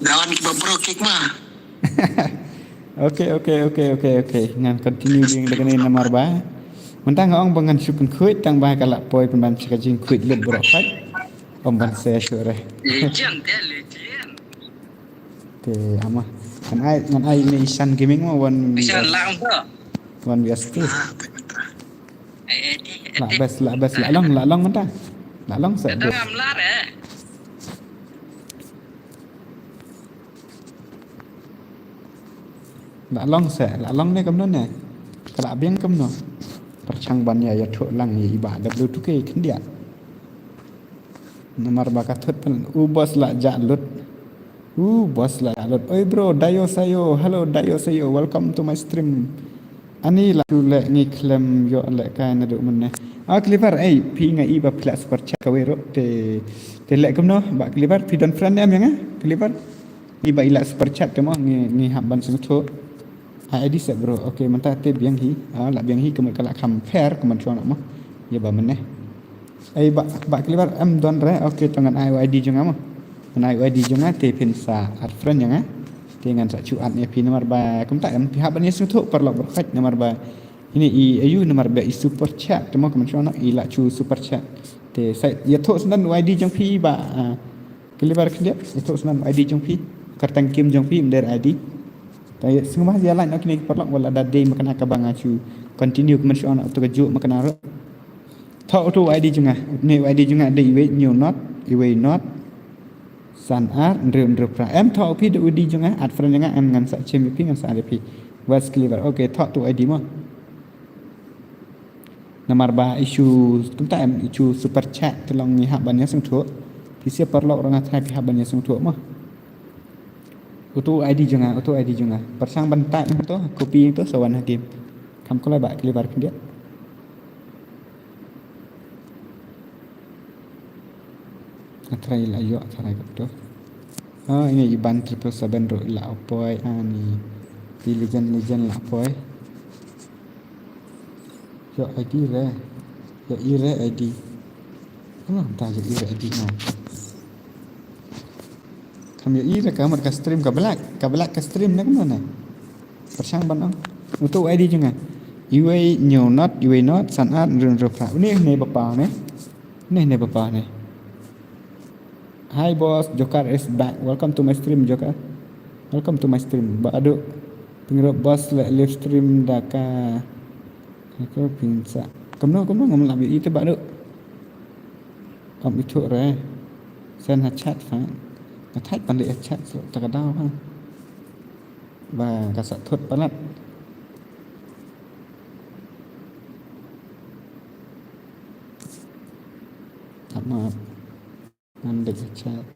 Dawan berbro kek mah. Okay. Ngan continue dengan ini nomor ba. Mentang orang bangan syukun kuit tang ba kalak poi pemban sekajing kuit lut berokat. Pemban saya syureh. Legend dia legend. Okay, amah. Ngan ai ni Isan Gaming mah Bisa lang tu. wan bias tu. Eh Lah bas lah long mentang. Lah long sa. Kata ngamlar Lah long ni kam ne. Kalak biang kam no. Perchang ban ya thuk lang ye iba w tu ke kendia. Nomor bakat thut pen bos la ja lut. Bos la lut. Oi bro, Dayo sayo. Hello Dayo sayo. Welcome to my stream. Ani la tu le ngi klem yo le ka na du men. Clever pi ngai iba plus per chat ka wero te le kam no ba clever pi don friend am yang clever. Iba ila super chat ke mo ngi haban sing thu. Edi set bro. Okay, mentah te biang hi. La biang hi kemat kalak compare kemat chuan mo. Ya ba men ba clever am don re. Okay, tangan IYD jong am. IYD jong te pin sa at friend yang dengan sa cuat ni pi nomor ba kum tak am pi haban ni sing thu per lok berkhat nomor ba ini ayu nomor ba super chat temo kemat chuan ila chu super chat te sa ya thu senan YD jong pi ba clever klia ya thu senan YD jong pi kartang kim jong pi der ID. Tapi semua jalan nak kini perlu wala ada day makan akabang acu continue kemen soal atau kejuk makan arok. Tahu tu ID juga, ni ID juga ada iwe new not san art ndre pra. Em tahu pi ada ID juga, ad friend juga em ngan sa chem pi ngan sa ada pi. Was clever. Okay, tahu tu ID mah. Nomor ba isu kita em isu super chat tolong ni hak banyak sing tu. Pi siap perlu orang atai pi hak banyak sing tu mah. Auto ID juga. Persang bentak tu, kopi itu sawan hakim. Kamu kalau bak kelibar dia. Atrai lah yo, atrai betul. Oh ini Iban 777 ro la opoi ni. Di legend la opoi. Yo ID re. Yo ire ID. Kamu tak yo ire ID no. Kami ira kamar ka stream ka belak ka stream nak mana persang ban untuk ID juga iwe new not sanat run rupa ni bapa ni bapa ni. Hi boss, Joker is back. Welcome to my stream Joker. Welcome to my stream. Ba adu pengiro boss live stream daka aku pinsa kamu ngomong labi itu ba adu kamu itu re send a chat fine. Thay pan lệ chat so ta ka dau hang ba ka sa thot palat sama nan de chat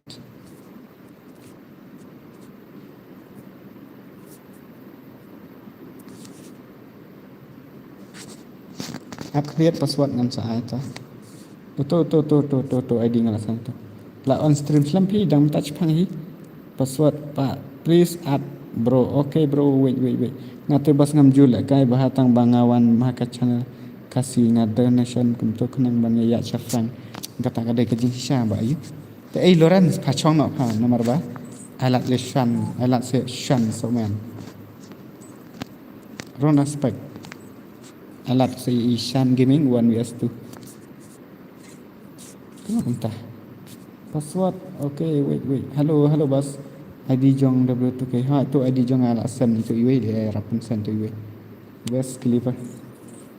upgrade password ngan sa ai ta to ID ngan sa tu la on stream slampi dang touch phang hi password pa please add bro. Okay bro, wait ngate bas ngam jul kai bahatang bangawan maka channel kasih ngad donation kum to khnang ban ya chafang kata kadai ke jing sha ba yu te Lawrence pha chong no pha nomor ba alat le shan alat se shan so man ron aspect alat se Isan Gaming 1vs2 entah password. Okay, wait. Hello boss. ID jong W2K. Ha tu ID jong ala sen itu iwe dia rapun sen tu iwe. West Clever.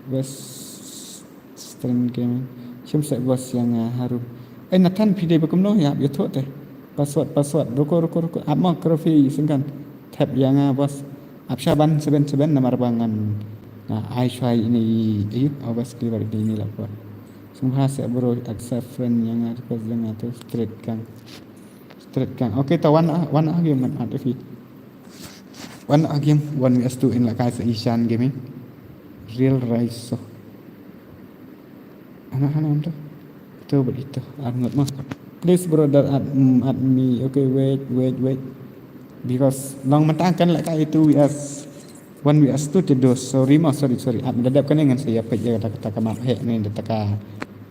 West Stream Gaming. Sim set boss yang haru. Nathan pide bekum no ya tu teh. Password. Roko. Apa krofi singkan. Tab yang boss. Absyaban 77 nomor bangan. Nah, I try ini, awas keluar ini lah buat. Semua saya bro accept friend yang ada dengan tu straight gang. Straight gang. Okay, tahu one argument ada fi. One argument, one vs two in like I Ishan gaming. Real rise so. Anak-anak tu. Itu begitu. Angat mah. Please brother add me. Okay, wait. Because long mentangkan like itu vs one vs two tidur. Sorry. Dadap kan dengan saya pergi kata map hack ni dataka.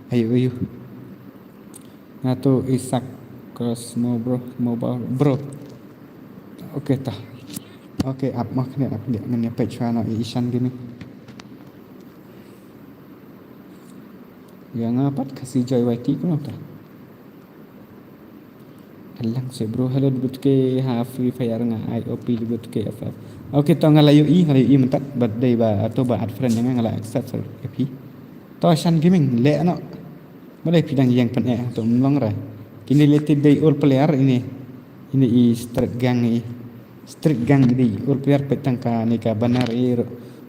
Ayo. Nah tu Isak cross mobile bro. Okay tah. Okay, up mah kena up dia dengan page mana Ishan gini. Yang apa kasih joy YT ko tak? Alang se bro hello debut ke ha free fire nga IOP debut ke FF. Okay to ngalayo i mentat birthday ba atau ba ad friend yang ngala accept sir FP. To Shan gaming le ano. Malay pidang yang pen to long ra. Kini related day all player ini i street gang ni. Street gang di all player petang ka ni ka banar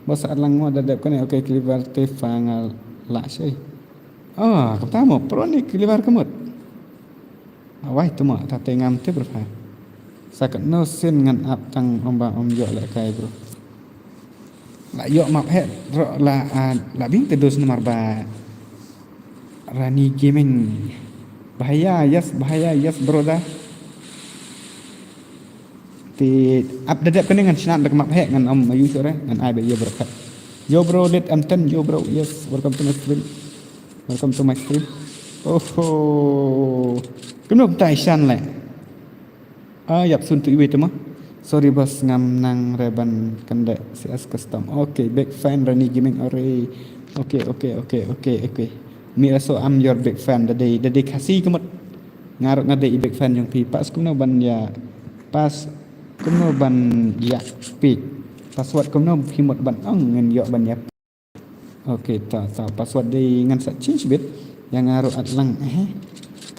bos alang mo dadap kan okay clever te fangal la sey. Pertama pro ni keluar kemut. Awai tu mak tak tengam tu berapa. Sakat no sin ngan ap tang om yok la kai bro. La yok map head ro la bing terus nomor ba. Rani gaming. Bahaya yes bro dah. Ti up dadap kan dengan senang dak map head ngan om ayu sore ngan ai ba yo berkat. Yo bro let M10 yo bro yes welcome to my stream. Welcome to my stream. Kenapa tak Ishan lah? Yap sun tu iwe tu mah. Sorry bos ngam nang reban kendek CS custom. Okay, big fan Rani Gaming Ore. Okay. Mi rasa am your big fan dadai kasih kemut. Ngaruk ngadai big fan yang pi. Pas kuno ban ya. Pas kuno ban ya speak. Password kuno himut ban ngan yok ban ya. Okay, tak password dia dengan sak change bit yang ngaruh atlang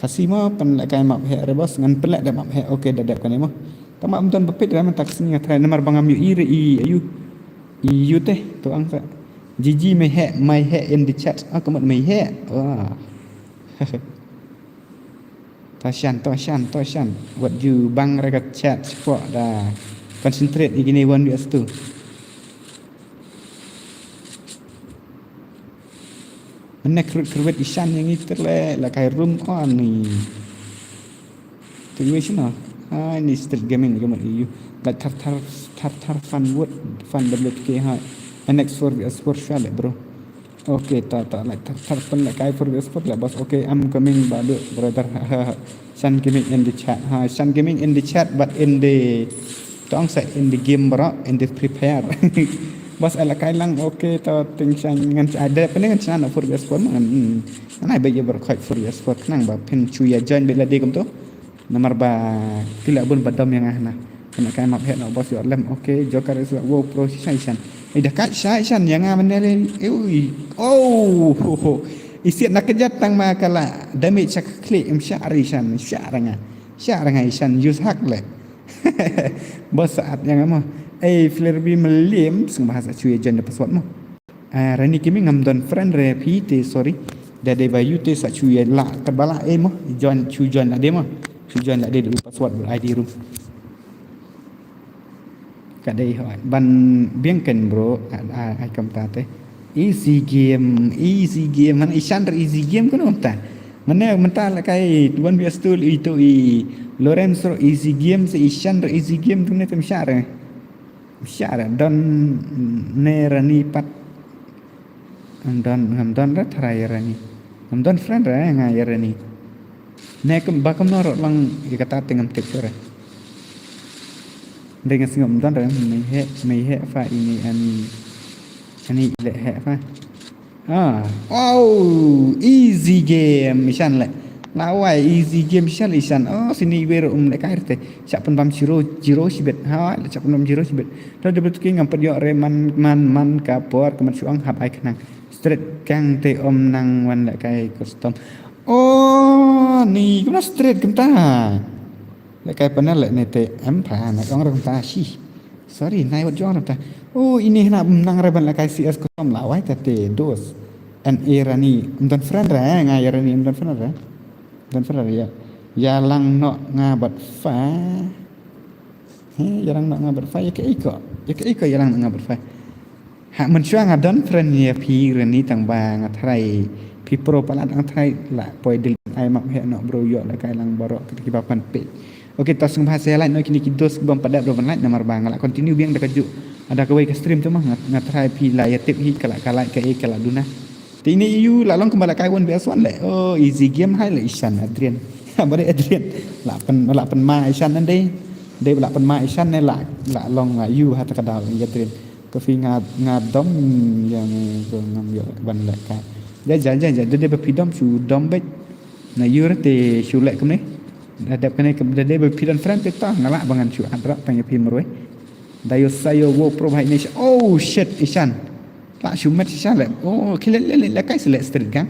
kasih mah pen kai map he rebos ngan pelak dak map he okay dadap kan mah tamak betul bepit dah tak sini try nomor bangam yu ayu teh tu ang tak jiji my he in the chat kemat my he Tashan what you bang rekat chat support dah concentrate gini one vs two. Mana kerut Ishan yang itu lah kayak room on ni. Tu macam mana? Ni street gaming macam ni. Like tar fun WK ha. NX4 vs4 shall bro. Okay tak like tar fun like kayak 4 vs4 lah bos. Okay I'm coming balik brother. Shan gaming in the chat. Shan gaming in the chat but in the tong set in the game bro in the prepare. Bos ala kailang okay to tingsan ngan ada penengan sana for the sport man anai baye berkhot for the sport nang ba pen chuya join bela de kum to nomor ba kila bun badam yang ahna kena kai map het no bos yo lem okay joker is wow pro session dah kat session yang menele isiat nak kejat tang ma kala damage sak klik syari syaranga isan use hack le bos saat yang ama Flerby melim sing bahasa cuy jan dapat suat mo. Rani kimi ngam don friend repi te sorry. Dade bayu te sa cuy la terbala mo. Join la de mo. Join la de du password ber ID room. Kadai ban biangkan bro ai kam ta te. Easy game man Ishan easy game kan ta. Mana mental kai tuan bias tu itu Lorenzo easy game se Ishan easy game tu ne tem syar. Syara don nerani pat don rat rani don friend ngai rani nek bakam norot lang kata tengam tek sore dengan singam don mai he fa ini ani le he fa easy game misan le lawai easy game shall isan sini ber le kairte siap pun bam jiro sibet siap pun bam jiro sibet to debut king ngam pedio reman man kapor kemat suang hab ai kenang straight kang te om nang wan le kai custom ni kena straight kenta le kai panel le ne te am pa na ong ram ta Sorry, naik buat juara dah. Oh, ini nak menang reban lah kasi as kosong lah. Why tete dos. And Irani, undan friend ra, ngai Irani undan friend ra. Undan friend ya. Ya lang nok ngabat fa. Ya lang nok ngabat fa ya ke iko. Ya ke iko ya lang nok ngabat fa. Hak men syang adan friend ya pi Irani tang bang atrai. Pi pro palat atrai la poi dil ai mak he nok bro yo la kai lang borok ketika papan pe. Okey, tas bahasa lain no kini kidos bom padat bom lain namar bang la continue biang dak juk. Ada kawai ke stream tu mah ngatrai pi la ya tip hi kala kala ke e kala duna. Tini you la long kembali kai won biasa le. Oh, easy game hai le Ishan Adrian. Bare Adrian. La pen ma Ishan nan dei. Dei la pen ma Ishan ne la long la you hat kadal Adrian. Ko fi ngadom yang ngam yo ban le ka. Ja de bepidom su dombek. Na you te su lek kem ni. Adap kene ke de bepidon friend kita ngalak bangan su adra tanya pin merwe. Dayo sayo wo pro hai ni. Oh shit Ishan. La shumet Ishan le. Oh kile kai selek street gang.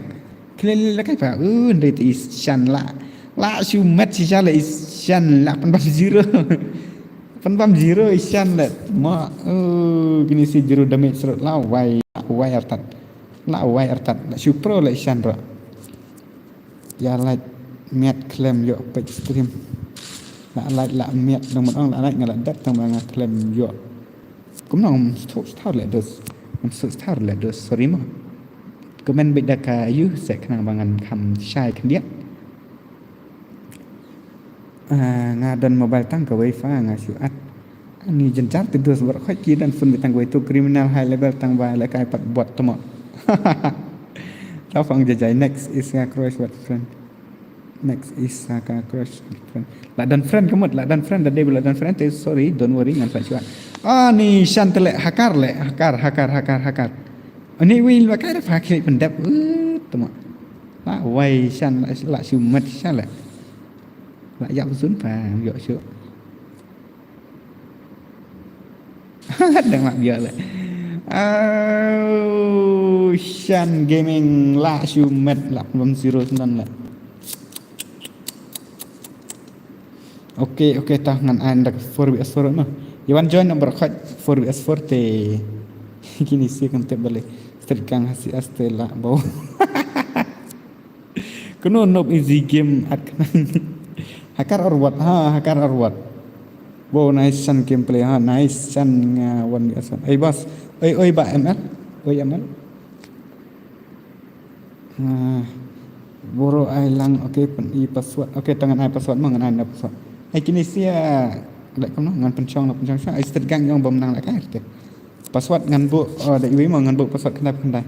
Kile kai pa. Ndai ti Ishan la shumet Ishan le Ishan la 80. 80 Ishan le. Ma gini si jero damage serut la wai artat. La su pro le Ishan bro. Ya like miat claim yo page stream. La miat nang mon la like ngala dat tang bang claim yo. Cũng nong thao le dos.มันสุดท้ายเลยด้วย sorry มั้งก็มันเป็นดากาอยู่เสกนางบางอันคำชายคนเดียวงาดันโมบายตั้งกับไวไฟงาชิวอัดอันนี้จันจัดติดตัวสำหรับข้อยกีดันฝุ่นไปตั้งไว้ตัว criminal high level ตั้งไว้แล้วกลายปัดบอดตัวหมดเราฟังใจ next is a crush what friend next is a crush friend ละดัน friend ก็หมดละดัน friend ดันเดบิวละดัน friend sorry don't worry งานฝันชิวอัดni Shantel hakar. Ini wil pakai dah pakai pendap. Temu. La wai Shan la sumet Shan la. La yak sun pa yo syo. Đang mặc giờ lại. Shan gaming la sumet la 80 nan la. Okay, tah ngan andak 4vs4 no. You want join number 4vs4 te kini sih kan te balik tergang hasil astela bau kuno nob easy game at hakar or what hakar or what wow nice sun gameplay nice sun one biasa bos oi ba ml boro ai lang okay pen i password okay tangan ai password mangan ai password kini sih lại không nó ngàn phần trong sao ai tất gang trong bầm năng lại cái kìa password ngàn bộ đại với mà ngàn bộ password khăn đài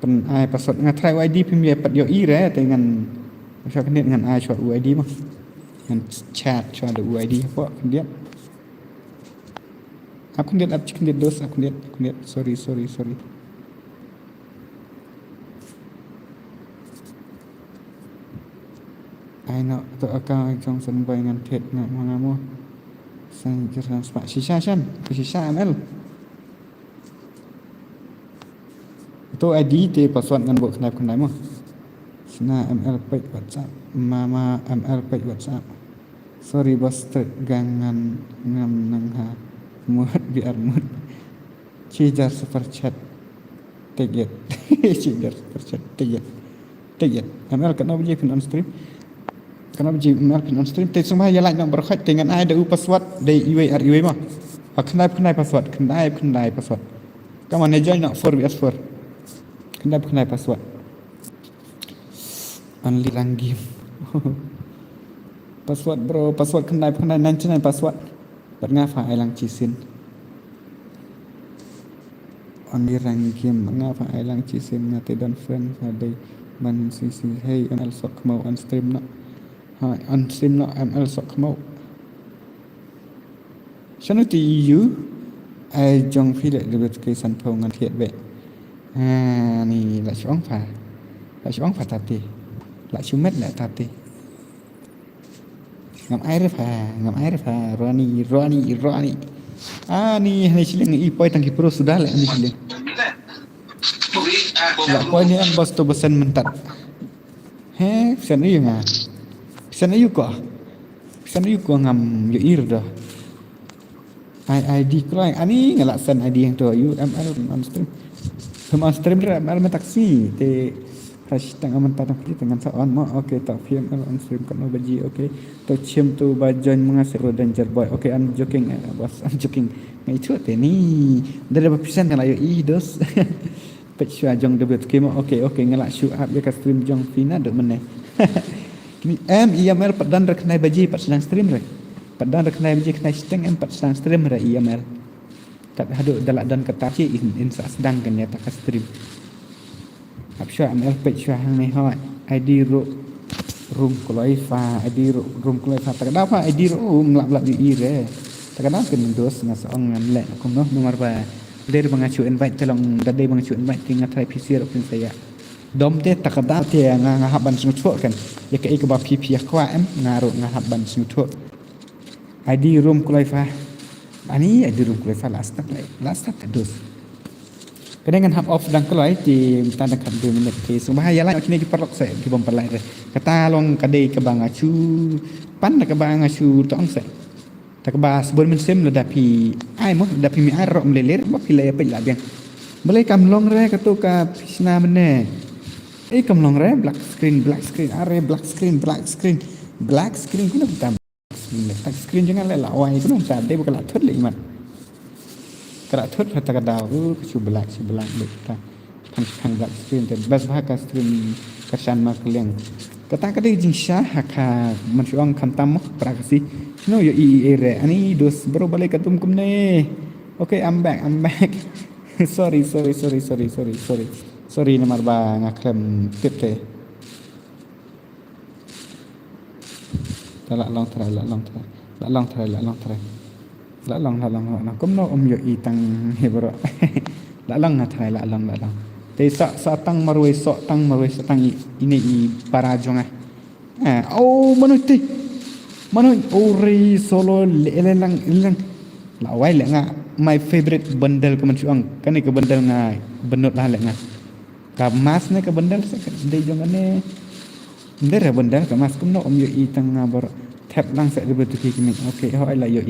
phần ai password ngàn try ID premier bật vô ý đấy tại ngàn cho cái điện ngàn ai cho UID mà ngàn chat cho được UID apa kemudian aku lihat aku lihat dos aku lihat sorry ai nọ tụi account trong sân bay ngàn thiệt ngàn hoa mua sang jalan sepak sisa Shan sisa ML itu ID te password ngan buat kenai mah sana ML page WhatsApp mama ML page WhatsApp sorry bos tergangan ngam nang ha muat biar mut cijar super chat teget cijar super chat teget ML kenapa je pin on stream kenapa je ML pin on stream te semua ya like nomor khaj dengan ai ada password dari UAR mah kenai password kenai password kamu ne join nak 4vs4 kenai password only lang game password bro password kenai nanti password buat ngapa ai lang cisin only lang game ngapa ai lang cisin ngate dan friend pada man sisi hey ML sok mau on stream nak on stream nak ML sok mauฉันตีอยู่ไอจงพี่เด็กเดือดกิสันพงกันเทียดเบะนี่ละช่องผ่าตัดตีละชุ่มเม็ดละตัดตีngam air Rani ni siling ipoi tangki pro sudah lah ni siling la poi ni an bos to bosan mentat sana yu ko ngam yo ir dah ID keluar. Ani ngelak send ID yang tu. UML on stream. On stream dia ML taksi. Te hashtag aman patang kita dengan soal mo. Okay tak PML on stream kan baji. Okay. To cim tu bajoin mengasih danger boy. Okay I'm joking boss. I'm joking. Ngai tu te ni. Dari berapa persen kan ayo dos. Pecah jong debut kemo. Okay ngelak shoot up dia ke stream jong fina dok meneh. Kini EML padan rekenai baji pat sedang stream re. Padan rekenai baji kenai seteng pat sedang stream re EML. Tak haduk dalak dan kata ci in sedang kan ya tak stream. Apsha ML page hang ni hot. ID room kulaifa, ID room kulaifa tak ada apa ID room lap di re. Tak ada kan dos ngas ong ngan lek aku noh nomor ba. Dari mengacu invite tolong dari mengacu invite tinggal try PC ropin saya. Dom te tak ada te ngahaban sungthok kan. Ya ke ba PP kwa ngaru ngahaban sungthok. ID room kulaifa. Ani ID room kulaifa last tak dos. Kadang hub off dan kelai di tanda kat 2 minit ke so bahaya lah kini diperlok saya di bom pelai kata long kadai ke bang acu pan ke bang acu tong saya tak ba sebelum sem la dapi ai mo dapi mi ai ro mleler ba pilai pe la biang boleh kam long re ka tu ka pisna mene kam long re black screen are black screen kuna tam screen jangan la wai kuna tam dei ba la thot le iman kerak thut kata dau ku belak ta kan black screen te bas bahaka stream kasan mak leng kata kata jing syah haka mensyuang kantam prakasi no yo ere ani dos bro balik katum kumne okay I'm back sorry nomor ba ngaklem tip te la long try la long kum no yo i tang he bro la long thai la long te sa tang marwe tang ini i parajonga manu ori solo lelang la wai le nga my favorite bundle ko manchuang kan ke bundle nga benut la le nga ka mas ne ke bundle sa de jongane ndere bundle ka mas kum no yo i tang bro tap lang sa debut tu kini okay how I like yo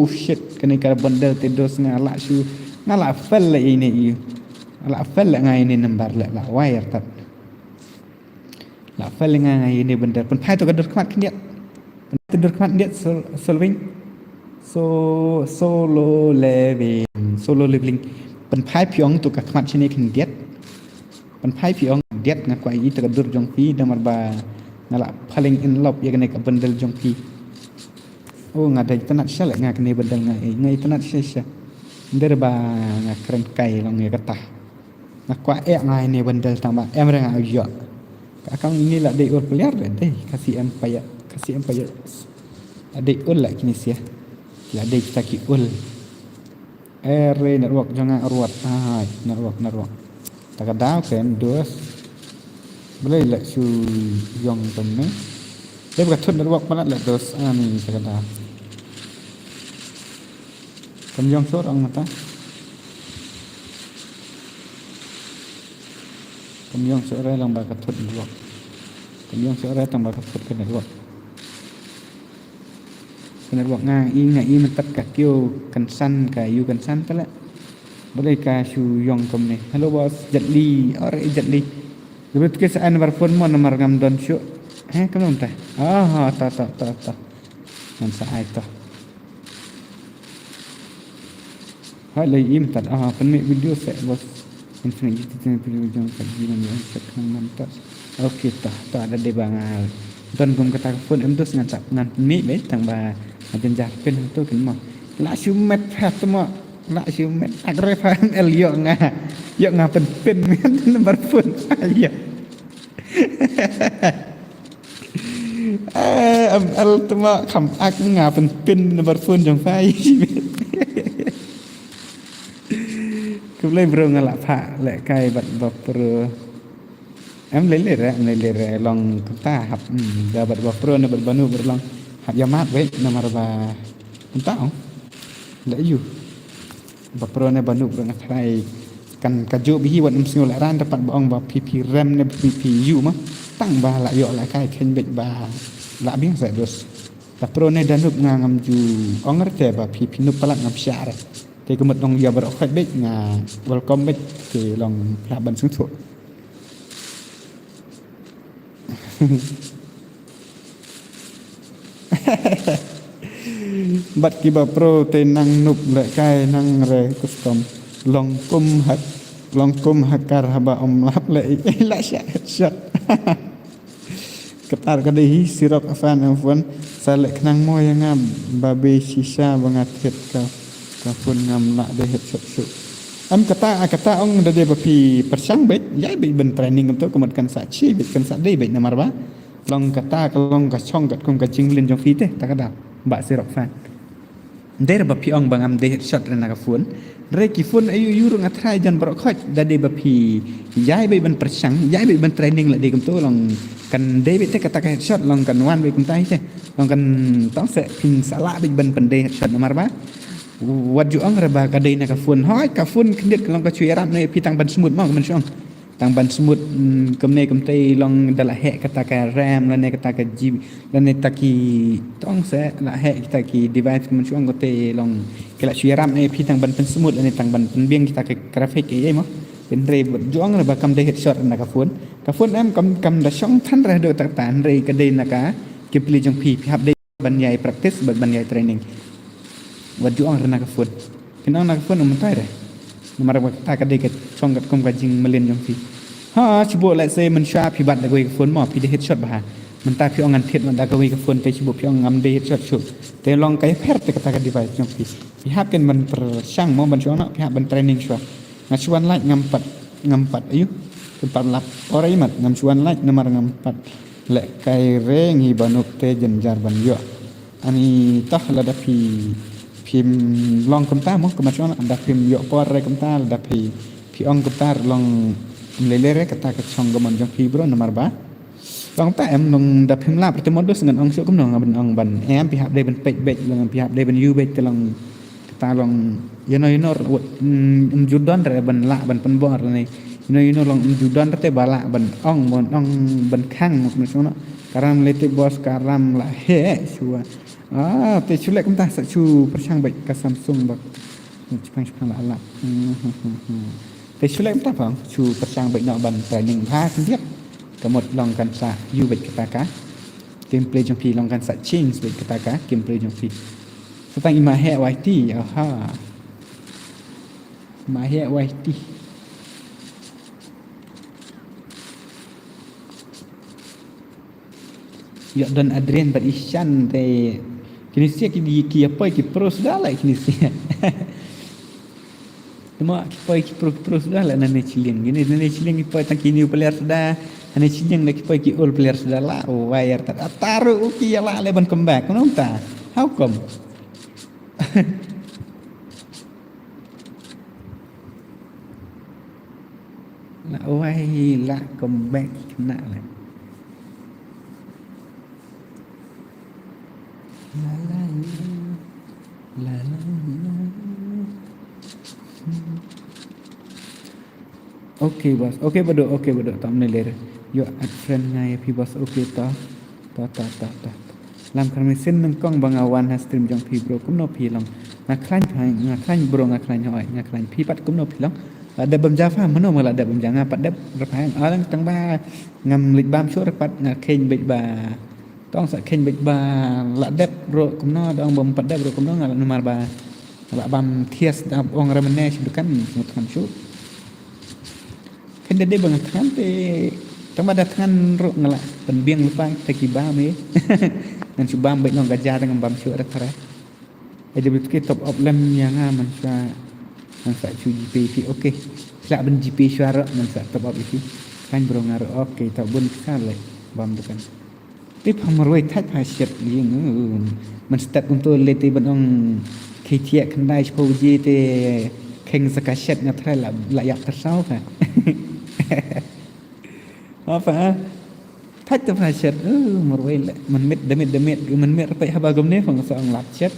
shit kena kala bundle tedos ngala shu ngala fel ini ngala fel ngai ini number la wire tat la fel ngai ini bundle pun hai tu ka dur kmat kniat dur kmat dia solving solo leveling pen phai pyong tu ka kmat chini kin diet pen phai pyong diet ngakwai i tu ka dur jong pi damar ba ngala paling in love ya kena ka bundle jongki ngada tanat syal nga kena bundle ngai tanat syasya der ba ngakren kai long ya kata ngakwa ngai ne bundle tama rang ayo akang ini lah de ur peliar de kasih empaya ade ul lah kini sia ya de kita ki ul network jangan ruat network tak ada kan dos boleh lah su yang temne dia berkata network mana lah dos ani sekadar kamyong seorang mata kamyong seorang yang berkata network kamyong seorang yang berkata network ngai mentat ka kêu kansan ka yu kansan tala boleh ka su yang temne hello bos jatli ore jatli Debut ke saan barpun mo nomor ngam don syu. Kamu entah. Ta. Nan sa ai to. Hai lai im tat pen video se bos. Infinite jitu video jang kat jinan yang sekan mantas. Okey ta ada de bangal. Don gum kata phone em tus ngan ngan mi be tang ba ajen pen tu kin mo. La syu met phat mo. La syu met agre phan el yo nga pen nomor phone. Iya. Al tuma kham ak nga pen nomor phone jong phai. Kulai bro ngala pha le kai bat bap pro. Em lấy lệ long ta hab da bat bap pro na bat banu berlong hab yamat we nomor ba entah le yu bap pro na banu berang thai kan kaju bihi wan msio la ran dapat bong ba pp ram ne pp yu ma tang ba la yo la kai khen bet ba la biang sa dos ta pro ne danup ngam ju onger te ba pi pinup palak ngam syar te kemut long ya bar khot bek nga welcome bek ke long la ban sung thu bat ki ba pro te nang nup le kai nang re custom long kum hakar haba om lap le la syat ketar kadai sirap afan afwan salek nang mo yang ngam babe sisa bangat het ka pun ngam la de het syat am kata ong da de bapi persang bet yai be ben training untuk kematkan sa chi bet kan sa de bet namar ba long kata long ka chong kat kum ka jinglin jong fi te takada ba sirap fan der bapi ong bangam de het syat na ka fun Reki fun ayu yurung atrai jan barok khot da de bapi yai be ben persang yai be ben training la de kum tu long kan de be te kata ka shot long kan wan be kum tai te long kan tong se ping sala be ben pende shot namar ba wat ju ong reba ka de na ka fun hoi ka fun khnit long ka chui ram ne pi tang ban smut mo man shong tang ban smut kum ne kum te long dala he kata ka ram la ne kata ka gb la ne taki tong se la he kata ki device man shong ko te long kala chui ram ne pi tang ban pen smut la ne tang ban pen bieng kita ka graphic e moเป็นเรบจ้องระบากำได้เห็ดช็อตนะกระฟุ้นแอมกำได้ช่องท่านระดับต่างๆเรกระเด็นนะกะเก็บลีจังพีพิฮับได้บรรยาย practice บรรยาย training วัดจ้องระนะกระฟุ้นพี่น้องนะกระฟุ้นมันใต้เลยมาระบตากระเดกช่องกับกงกับจิงมาเล่นจังพีฮ่าชิบุและเซมันชาพิบัติตะกุยกระฟุ้นหมอพี่ได้เห็ดช็อตบ้ามันตาพี่องงันเทศมันตากระกุยกระฟุ้นไปชิบุพี่องงำได้เห็ดช็อตชุดแต่ลองไก่แพทย์แต่กระตากระดีไปจังพีพิฮับกันมันช่างมองบันช่องเนาะพิฮับบัน training ชัวงาชวนไล่ngampat ayu tempat lap ora imat ngam chuan like nomor ngampat le kai re ngi banuk te jenjar ban yo ani tah la da phim long kam ta mo kam chuan da phim yo por re kam ta da phi ong kam ta long le re ka ta ka chong gaman jong phi bro nomor ba long ta em nong da phim lap te modus ngan ong chu kam nong ban ong ban em pi hab de ban pek bek long pi hab de ban yu bek te long ta long yano judon re ban la ban pen bor ni yano long judon te bala ban ong ban khang mo sono karam lete bos karam la he chua te chulek kum ta sa chu persang baik ka Samsung bak chpang la la te chulek kum ta phang chu persang baik no ban training ha tiap kamot long kan sa yu baik kita ka gameplay jong pi long kan sa change baik kita ka gameplay jong pi Setang ima he waiti aha ma he waiti ya dan Adrian bat isyan te kini sia ki apa ki pro sudah lah kini sia temo ki apa ki pro sudah lah nane ciling gini nane ciling ki apa tang kini player sudah nane ciling lagi apa ki all player sudah lah wire taru ki ya lah leban comeback kenapa ta how come là ôi là comeback kena lah la la la la okay bodo tak menelir yo ad friend ngai pi bos okay ta làm kan mesin nang kong bangawan ha stream jong pi bro kum no pi long nga klan bro nga klan hoi nga klan pi pat kum no pi long ada bam jafa mano mala ada bam janga pat dep rapang alang tang ba ngam lik bam chu rapat nga khen bit ba tong sa khen bit ba la dep bro kum no dong bam pat dep bro kum no nga nomar ba la bam thias dap ong ramane dukan mutan chu khen de bang khan te tang ba datang ro ngala penbiang lupa te kiba me nan chu bam bit no gajah dengan bam chu ratara ada betul top up lem yang man sa chu GP pi okey selak ben GP suara man sa top up itu kan bro ngar okey tak bun sekali bam tu kan tapi pamaroi thai phasiat lieng man start untuk lete benong khitiak khandai chpo ji te kheng sakashat ngathai la yak tersau kan apa thách tập hai chat một way lại mình mệt phải hai ba gom nếp phòng sợ ông lạt chat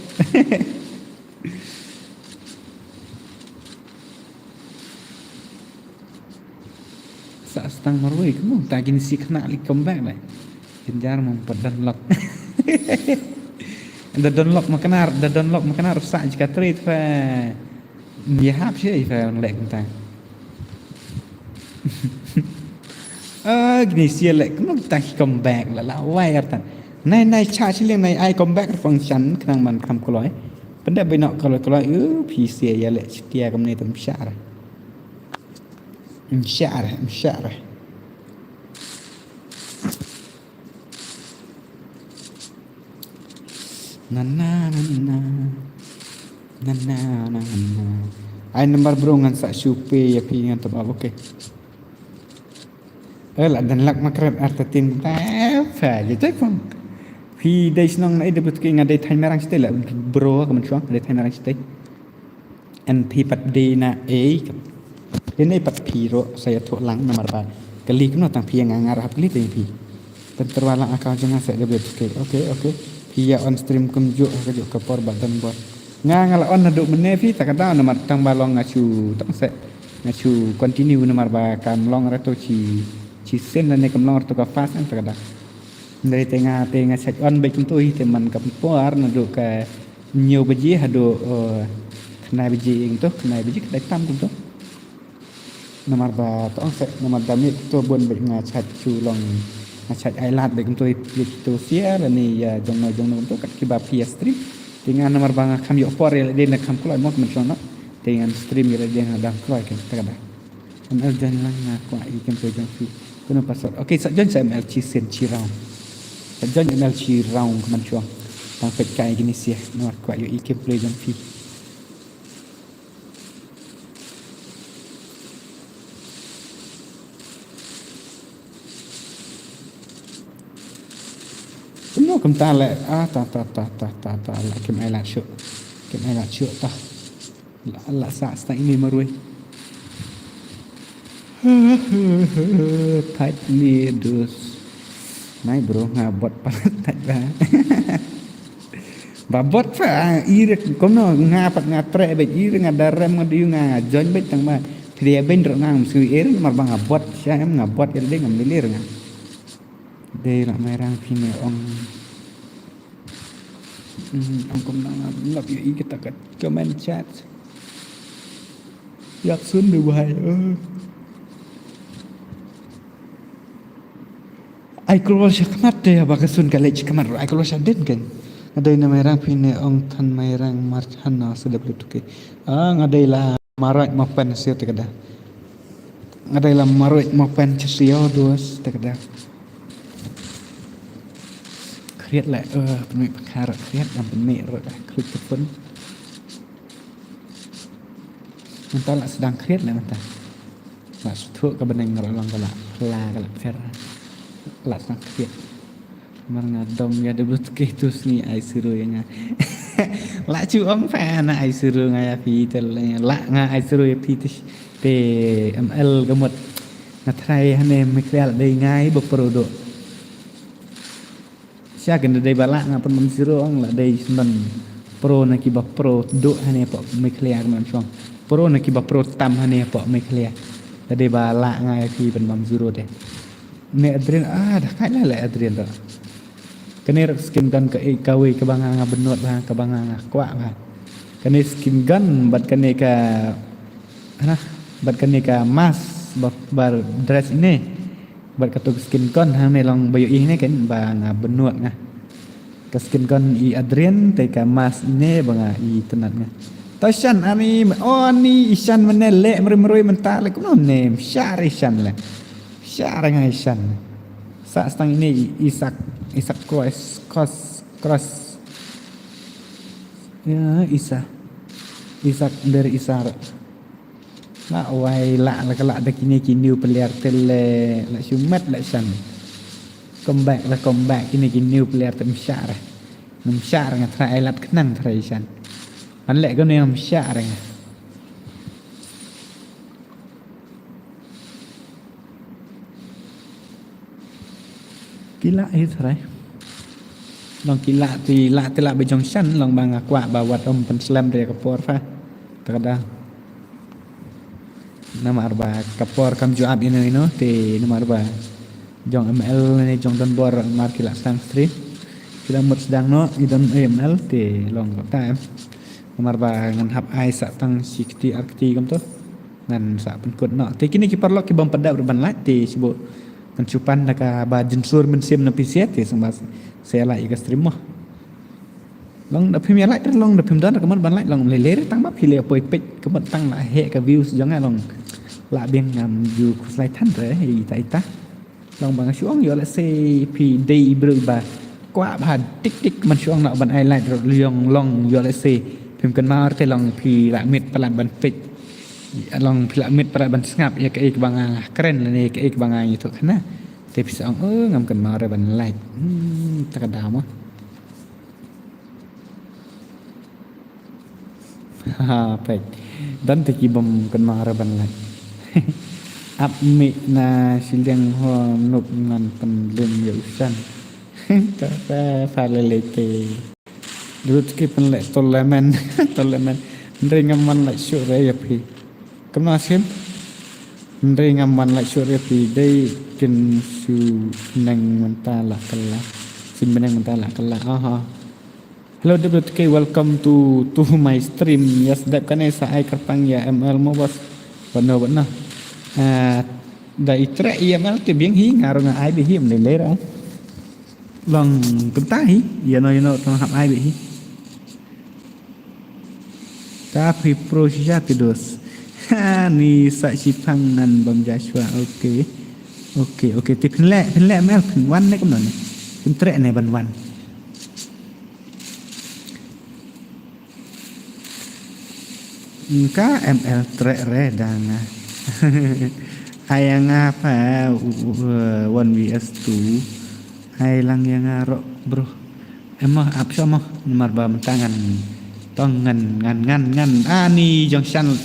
sợ stang một way kamu tak gini sih kena li comeback lah jenjar memperdan lock The download makanar rusak jika trade fa dia hap sih fa lek tentang gini sia lek kena tak comeback la wai artan nai cha chi leng nai ai comeback function kenang man kam koloi benda benok kalau pi sia ya lek setia kam ni tem syar syar Nana ai nomor berongan sak syupe ya pingan tu apa okey lah dan lak makrat artatin fa je tak pun pi dai snong nai debut ke ngadai thai merang site la bro ka man chuang dai thai merang site and pi pat de na e ini pat pi ro saya thok lang nomor ba kali kena tang pi ngar hap kali pi penterwalang akal jangan saya debut ke okey Pia on stream kumjuk ke por badan bot ngala on naduk mene pi tak ada nomor tang balong ngacu tang se ngacu continue nomor ba kam long rato ci sen ne kam long rato ka fast an tak ada dari tengah set on baik tu hi teman kam por naduk ka nhiều biji hado kena biji ing tu kena biji kedai tam tu nomor ba tang se nomor damit tu bon baik ngachat cu long Achat ailat baik untuk itu sia dan ni ya jongno untuk kat kibab via stream dengan nomor bang kam yo por dia nak kam keluar mau mencono dengan stream dia ada keluar kan tak ada ML jangan lang aku ai kan project tu kena password okey sajon saya ML sen cirau sajon ML cirau mencono tang pet kai gini sia nomor ku yo ikem project tu semua kemta le ta la kem ai la syuk ta la sa sta ini marui pat ni dus nai bro ngabot patat ba babot fa ire kono ngapat ngatre be ire ngadarem ngadiu ngajon be tang ba dia ben ro ngang sui er mar bang ngabot sia em ngabot ir de ngamilir nga de la merang pine ong kom nang lap yu kita kat comment chat yak sun du bai ai keluar syakmat deh baka sun kale chikamat ai keluar syaden kan ngadai na merang pine ong tan merang marchana sudah blutuke ngadai la marat mapan sia tekada ngadai la marat mapan chesio dos tekadaเครียดแหละเป็นมีปัญหาเครียดนำเป็นเมฆรถคลิกทุกคนมันตอนละแสดงเครียดเลยมันตาละทั่วกับบันไดงรลองกันละลากันละเพื่อละแสดงเครียดมันงาดมยาดบลุตเกตุสนี่ไอซิรุยังไงละชูอมแฟนไอซิรุไงพี่แต่ละงาไอซิรุพี่เตML ก็หมดนาไทยฮันเนไม่เครียดได้ง่ายบุปผาโดSia kena dari balak ngapun memsiro ang la dari semen pro nak kiba pro do hane pakไม่เคลียร์มันช่วง pro nak kiba pro tam hane pakไม่เคลียร์dari balak ngai pi pen memsiro deh ne adrian dah kai lah adrian dah kene skin gun ke kawi ke banga benot bah ke banga kwa bah kene skin gun bat kene ka bat kene ka mas bar dress ini bat katuk skin gun hang ne long bayu ih ne kan bang benuat ngah ke skin gun i adrian te ka mas ne bang i tenat ngah tashan ani ni isan menele meroi mental le kuno ne syar isan le syar ngai isan sa stang ini isak cross ya isak dari isar la wai la la da kini player tele la shumat la san comeback kini player tem syar nam syar nga trai lat kenang trai san an le ko ne nam syar nga kila ai trai long kila ti la be jong san long bang kwa ba wat om pen slam dia ke por fa takada nama arba kapor kam juab ini te nama arba jong ML ni jong don bor mar kila sang stream Kita mut sedang no idon ML te long ta em. Kamar ba ngan hap ai sa tang sikti arkti kam to. Ngan sa penkut no. Te kini ki perlo ki bang pada berban la te sibo. Kan cupan naka ba jensur men sim na pisiat te sambas saya la ikas stream mah. Long da phim ya lại long da phim dan kamar ban lại long le tang ba phile poi pet kamar tang la he ka views jangan long la biang ngam view ku slide than re ita ita. Long bang chuang yo la se pi dei bru ba quá bà tích tích mình xuống nọ bạn ai lại rồi liong long yo lại se phim cần mau te long pi la mit pelan ban fit long pi la mit pelan ban ngap ya ke bang keren ni ke bang ai tu kana te pi song ngam cần mau re ban lại ta ka dam ha pet dan te ki bom cần mau re ban lại ap mi na siliang ho nup ngan pen lum yo san ta fa le te dut ki pen le tolemen tolemen ndring man lại sure re ya pi kam na sim ndring man lại sure re pi dei kin su nang man ta la kala sin menang man ta la kala ha hello WTK, welcome to my stream. Yes, dap kan sa ai kerpang ya ML mo bos benar dari trek IML te biang hi ngarung ai bi hi le le ra long cũng ta hi ya no tong hap ai bi hi tapi pro sia tidos ni sa sipangan bang Joshua oke ti pin le mel pin wan ne kam no ni pin trek ne ban wan ka ML trek re dang ayang apa 1vs2 ay lang yang ro bro emang apa sama marba mentangan tongan ngan ani junction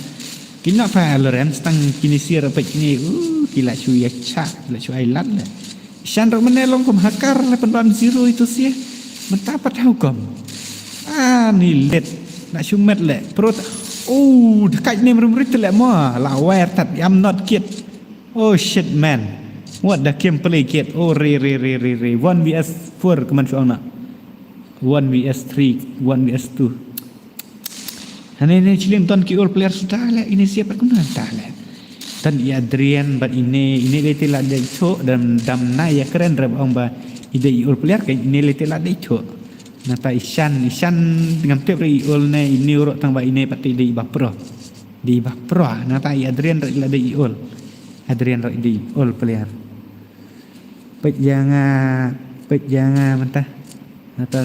kina fa loren stang kini sir apa kini kila cu ya cha kila cu ai lat le shan ro menelong kom hakar le penban zero itu sih mentapat hukum ani let nak cumet le perut dekat ni merit le mo la wer tat I'm not kid. Oh shit man. What the game play kid? Oh re 1vs4 keman suang nak 1vs3 1vs2 ini cilim ton ki all player sudah le ini siapa kuna tak le tan i Adrian bat ini lete la de cho dan dam na ya keren rab ong ba ide i all player ke ini lete la de cho nata ishan dengan tep ri all ne ini urut tang ba ini pati di bapro nata i Adrian la de i all Adrian ra di all player pet janga mentah nata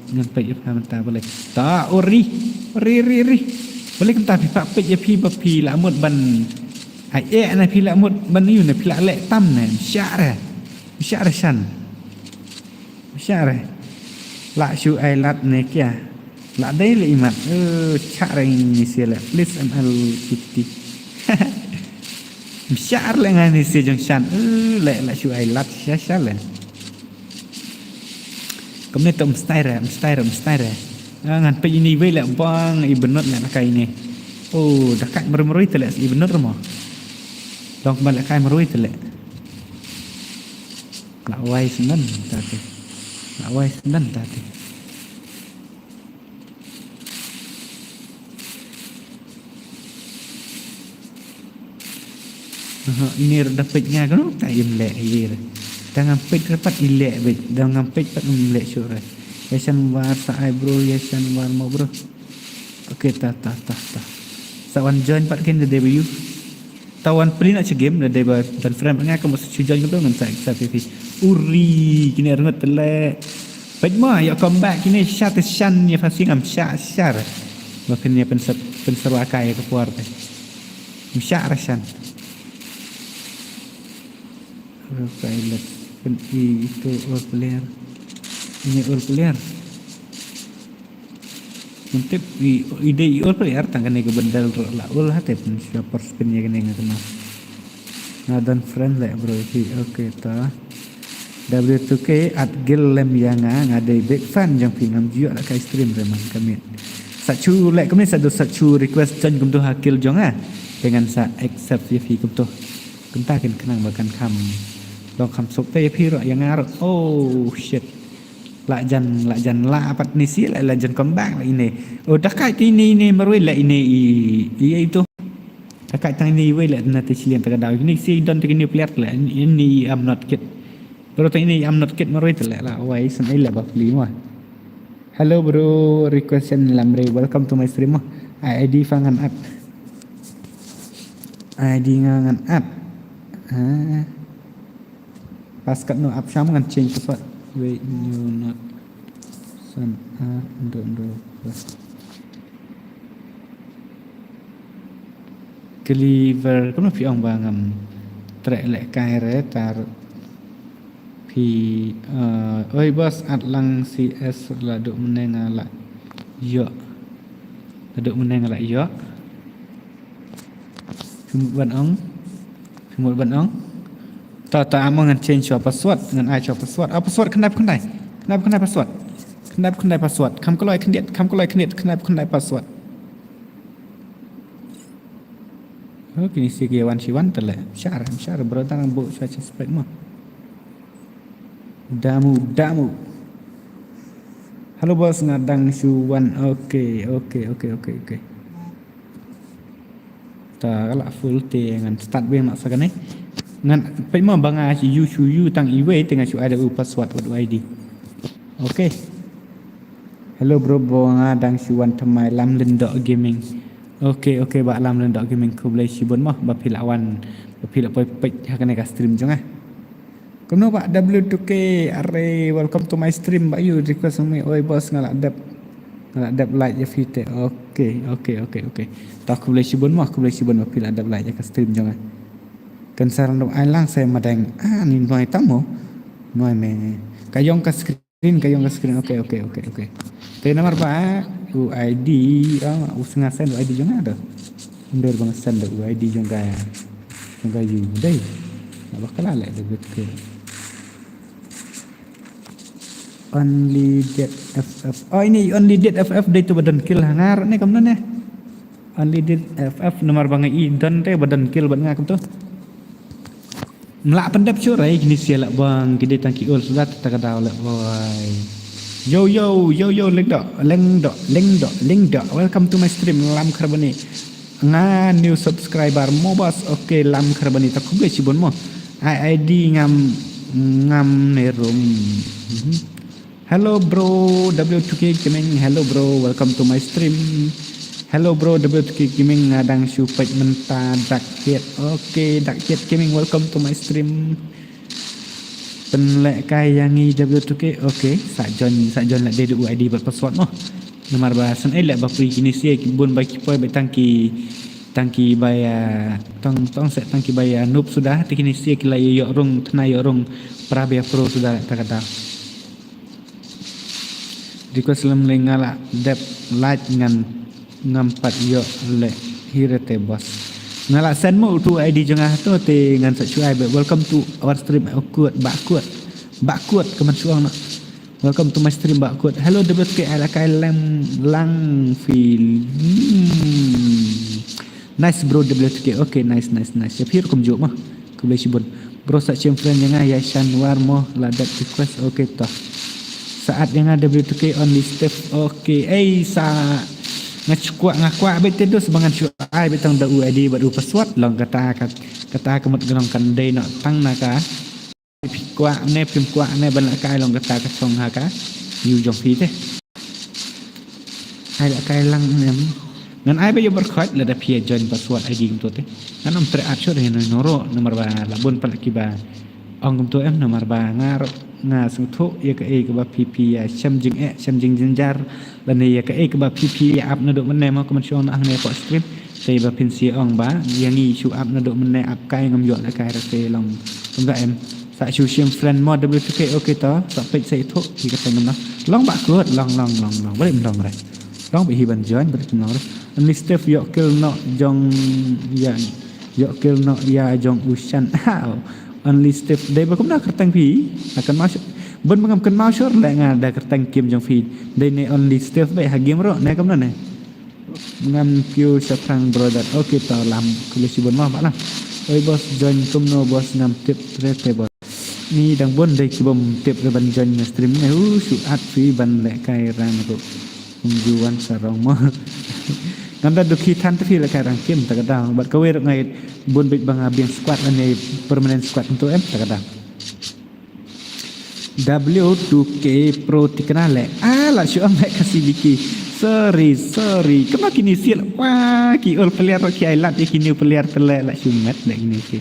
ngan pet apa mentah boleh ta ori boleh kenta pi pak pet je pi bapi lamut ban ai na pi lamut ban yu na pi lek tam na syara shan syara la shu ai lat ne kya la dai le imat syara ni sila please ML Kitty syar le ngani si junction le la shu ai lat sha le komne tom style ngan pe ini we le bang i benot le kai ni dekat meroi tele i benot mo dong balik kai meroi tele la wai senan tadi ini dapatnya kan tak imlek air dengan pet dapat ilek bet dengan pet pat imlek sure yasan war sa bro yasan war mo bro okey ta sawan join pat ken the debut tawan peli nak game the debut dan friend ngak ko mesti join ko dengan sa TV uri kini rengat telek pet ma ya come back kini shat shan ya fasing am syar makin ya penserwakai ke puarte syar shan pilot itu all player ini all player untuk ide all player tangkan ke bendal la ul hate pun siapa spin ya kene ngata nadan friend le bro oke ta W2K at gilem yang ngadai big fan yang pingam jiwa nak kai stream reman kami sacu le kami sacu request join kum tu hakil jong dengan sa accept ya fi kum tu kentakin kenang bahkan kam lองคำศพเตะพี่รอยังงารoh shit lak jan la apat ni si la jan kembang lah ini. Oh dah kai ini merui lah ini itu. Dah kai tang ini we lah nanti silian terkadang ini si don tegini peliat lah ini am not kid. Bro tang ini am not kid merui terlek lah. Wai san ai lah bapli mah. Hello bro, requestion lamre. Welcome to my stream mah. ID fangan at. ID ngangan at. Pas kat no up syam ngan change password. Wait you not san ndo Cleaver có phi ông bangam trệ lệ cai re tar phi ơi boss at lang CS là độ meneng ala yo là độ meneng ala yo một bạn ong ta among ngan change your password ngan ai cho password password kenap password kenap password kam ko loi khnit kenap password kini si ke wan siwan tele syar bro tanang bu cuaca spek mah damu halo bos ngadang suwan oke ta kala full te ngan start beng nak sakan ngan pe mah banga si you tang iwe tengah su ada password ID oke hello bro ngadang suwan thamai lam lendok gaming oke bak lam lendok gaming ku boleh sibun mah bapi lawan bapi la poi hakan ka stream jong kono bak W2K are welcome to my stream bak you request me oi bos ngalak dap like ya fit oke tak ku boleh sibun bapi la dap like ka stream jong kan saran dok ai lang saya madang ni noi tamo noi me kayong ka screen oke te nomor ba ID usnga send ID jong ada under bang send ID jong ga you dai bakal ala debit ke only dead FF ini only dead FF day tu badan kill hangar ni kamna ne only dead FF nomor bang I dan te badan kill ban ngak tu melak pendap curai kini sialak bang kide tangki ul sudah tak ada oleh boy Yo, leng dok. Welcome to my stream lam karbani. Nga new subscriber mo bos. Okay, lam karbani tak kubli sibon mo. ID ngam nerum. Hello bro, W2K Gaming. Hello bro, welcome to my stream. Hello bro, W2K Gaming ngadang supaya menta dark hit. Okay, dark hit gaming. Welcome to my stream. Penlek kai yang i W2K okey sak jon lek dia ID buat password noh nomor bahasan lek bapri kini sia bun bagi poi tangki baya tong set tangki baya noob sudah kini sia kila yo rong tnai yo rong prabia pro sudah tak kata request lam lengala dep like ngan ngampat yo lek hirete bos ngala send mo tu ID jengah tu te ngan sak cuai welcome to our stream bakut keman suang nak welcome to my stream bakut hello WK ala kai lang feel nice bro WK okay nice ya phir kum jo mah ku boleh sibun bro sak chem friend jengah ya Shanwar mo ladat request okay toh saat jengah WK only step okay sa ngakuak betul tu sebangan syuai betang da UID badu password long kata kemut gelong kan dei nak tang naka kuak ne pim kuak ne ban kai long kata ka song ha ka yu jong phi te ai la kai lang nem ngan ai ba yo berkhot la da phi join password ID tu te kan om tre at sure no noro nomor ba labun pal kiba ong tu em nomor ba nga sung thu ya ka e ka ba PP ya cham jing jinjar lan ya ka e ka ba PP ya up na do men ma ko man shon ang ne ko stream te ba pin si ong ba yang ni chu up na do men up kai ngam yo la kai ra te long tum ga em sa chu shim friend mod WK okay to sa pe sai thu ki ka tem na long ba ko long ba le long ra long bi hi ban join ba long ra ni step yo kill no jong ya jong ushan only step day ba kum na kertang pi akan masuk ben mangam kan masuk la nga da kertang kim jong fi day ne only step ba ha game ro ne kam na ne ngam piu saprang brother okay ta lam kulisi bon ma ba la oi bos join kum no bos ngam tip trete bos ni dang bon dai kibom tip ke ban join stream ne su at fi ban le kai ran ro juan sarong mo ngam da duki tan fi le kai rang kim ta kadang bat ka wer ngai bon bit bang abiang squad ane permanent squad untuk ta kadang W2K Pro tikana le la syu am le kasih biki sorry kema kini sil wah ki ol player ro ki island kini player tele la syu mat le kini ki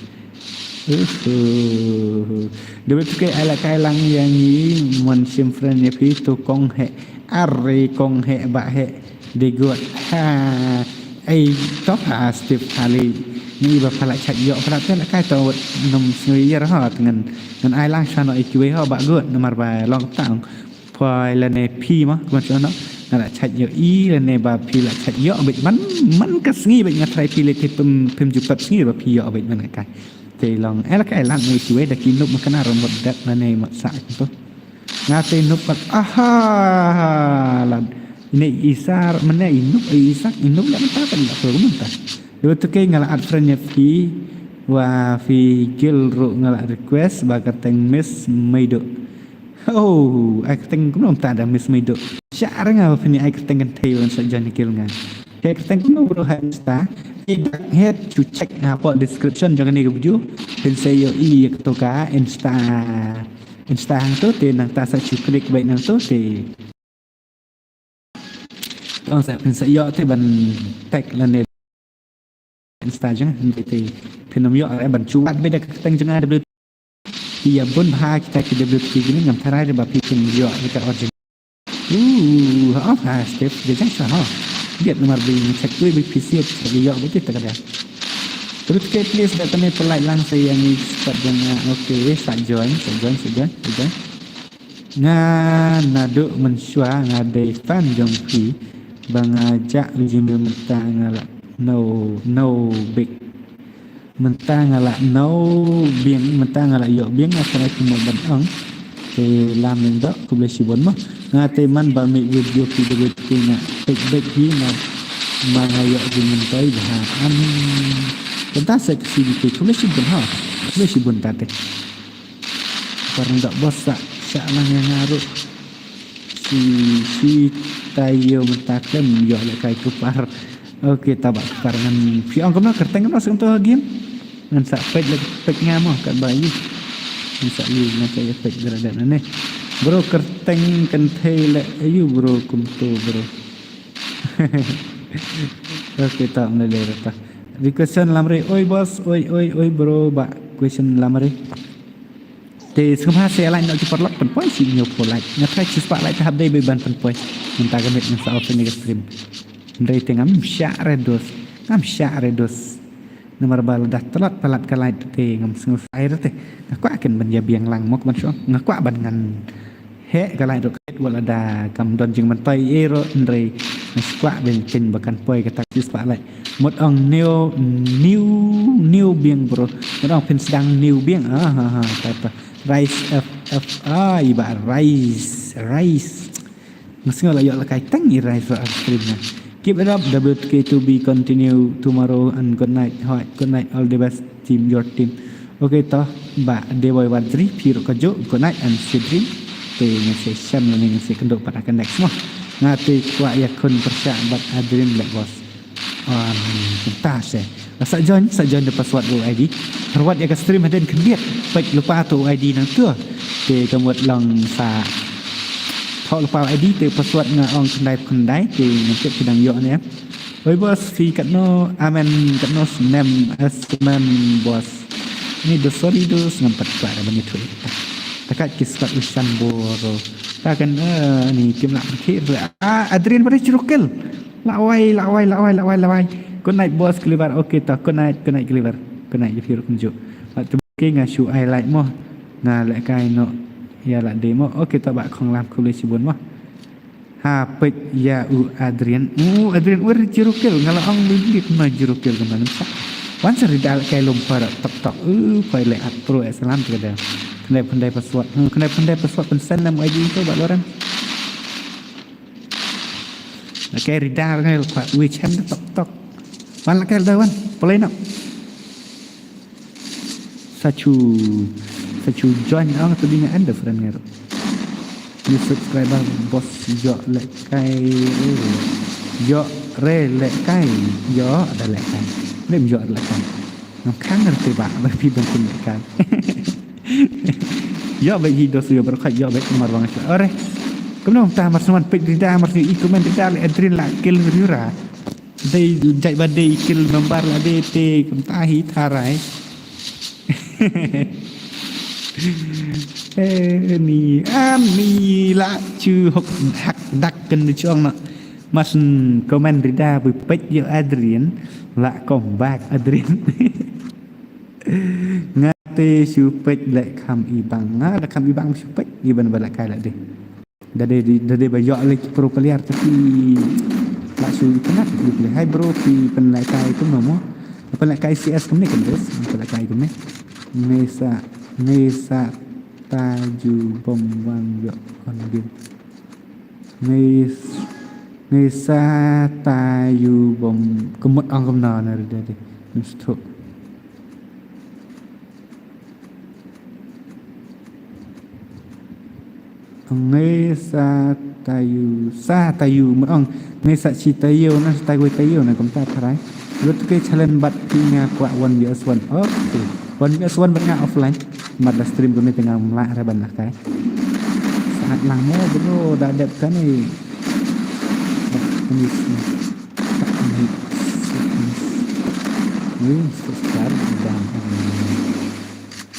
W2K ala kai lang yang ni mon sim friend ya pi tu kong he are kong he ba he de got ha ai top ha step kali ni ba pala chat yo pala te la kai to nom sui ya ha ngan ai lang chano ikiwe ha ba got nomor ba long tang poi la ne pi ma kon chano la chat yo i la ne ba pi la chat yo bit man ka sngi bit ngatrai pi le ke pem ju pat sngi ba pi yo bit man kai te long la kai lang ni ikiwe da kinup makana romot dak la ne mak sa to ngate nup pat aha la ini isar mana inup la mata kan la so mata itu ke ngala ad friend nya fi wa fi gil ro ngala request ba kateng miss maido ai kateng kuno ta da miss maido syar nga ba ni ai kateng kan tayo sa jan gil nga ke kateng kuno bro hasta head to check apa description jangan ni video dan saya i to ka insta tu te nang ta sa chu klik baik nang tu te tong sa pin sa yo te ban tag la ne insta jangan te pin yo ai ban chu bat be da kateng jangan ada iya bun ha kita ke WT gini ngam tarai de ba pin yo kita origin apa step de jangan ha biar nomor beli cek tu beli PC beli yo betul tak ada terus ke please datang ni pelai lang saya ni start jangan okey start join nado mensua ngadai fan jong pi bangajak ujung mentah ngala no big mentah ngala no biang mentah ngala yo biang asal cuma ban ang ke lam ndo ku boleh sibon mah ngate man ba mi video video tina baik hi na mangayo din mentai ha tentang seksi itu ku boleh sibon tate parang dak bos sak lang yang ngaruh si tayo mentakem yo le kai kupar okey tabak parangan fi ang kena kerteng no sing to game ngan sak pek ngamo kat bayi bisa yu na kay pek geradan ne bro kerteng kan thele ayu bro kumto bro okey tak mele rata question lamre oi bos oi bro ba question lamre te semua saya lain nak cepat pen point si nyo polite nak try cepat like tahap day beban pen point minta gamit ng sa open ni stream rating ngam syak redos nomor bal dah telat palat kalai te ngam sengus air te ngaku akan menjadi yang lang mok man so ngaku ban ngan he kalai dok wala da kam don jing man pai ero ndre ngaku ben ken bakan poi kata cepat like một ông new biang bro một ông pin sedang new biang apa rice iba rice mesti lah yok lakai tangi rice for streamnya keep it up WK to be continue tomorrow and good night all the best team your team okay toh ba dewa wadri piro kajo good night and sweet dream te ngase session ni ngase kendok pada next semua ngate kwa yakun persahabat adrin black boss pentas sa join the password ID terwat ya ke stream haden kendiat baik lupa tu ID nang tu te kemut long sa thau lupa ID te password nga ong kendai te ngepet kedang yo ni oi bos fi katno amen katno nem asman bos ni do sorry dos ngampat ka bani tu takat kiskat usan boro takan ni kim nak pikir adrin pada cirukil lawai good night bos kelibar okey tak good night kelibar good night if you kunjuk waktu ke ngasu highlight mo ngalek kai no ya la demo okey tak bak khong lam kulis sibun mo ha pek ya adrian ur jirukil ngala ong bibit ma jirukil keman sak wan seri dal kai lom para tok pai le at pro salam kada kendai password pensen nam ID tu bak loran okay ridal ngai pak wechan tok wan lakai dawan boleh nak sachu phải chú join ông tôi đi nghe end friend nghe rồi you subscriber boss yo lại cái yo re lại cái yo ada lại cái nem yo lại cái nó khác hơn từ bạn bởi vì bên lại cái yo vậy gì đó sửa bảo khách yo vậy mà bằng chuyện ở đây cũng nó ta mà xong mình đi ra mà thì comment đi ra lại adrin lại kill review ra đây chạy bên đây kill gambar là đây tê cũng ta hí tha rồi ni lah cu hok hak dak ken chuang na mas comment rida bu pej yo Adrian la kom back Adrian ngate su pej le kham i bang nga la kham i bang su pej i ban bala kai la de dade ba yo le pro player tapi la su kenat le hai bro pi pen lai kai tu mo pen lai kai CS kem ni kan des pen lai kai kem ni Nesa taju bombang yo on game Nesa taju bom kemut ang kemna na de mesti Nesa tayu mut ang Nesa chi tayu na tayu na kom ta tharai lut ke challenge bat pinga kwa 1 vs 1 okay 1 vs 1 banyak offline mat stream kami tengah melak raban lah kai saat lama bro dah ada kan ni ni sekarang dah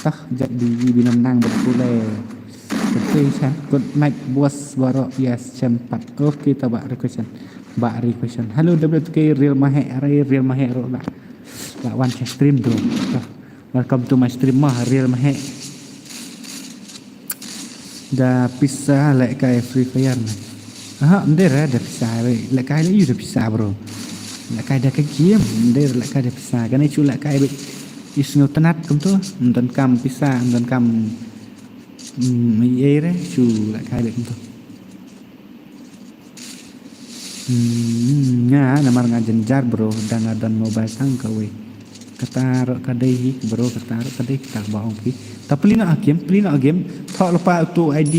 tah jadi binam nang berpulai betul kan good night bos barok yes sempat okey tabak requestion halo WTK real mahe ro lah one stream tu welcome to my stream mah real mahe dah pisah like kai free fire ni ndera dah pisah like kai you dah pisah bro like kai dah ke game ndera like kai dah pisah kan itu like kai isngo tenat kum tu ndan kam pisah ndan kam mai re chu like kai kum tu nga namar ngajenjar bro dan mobile tang kawe kata rok kadai bro kata rok kadai kita bawa pi tapi pelina game thok lupa tu ID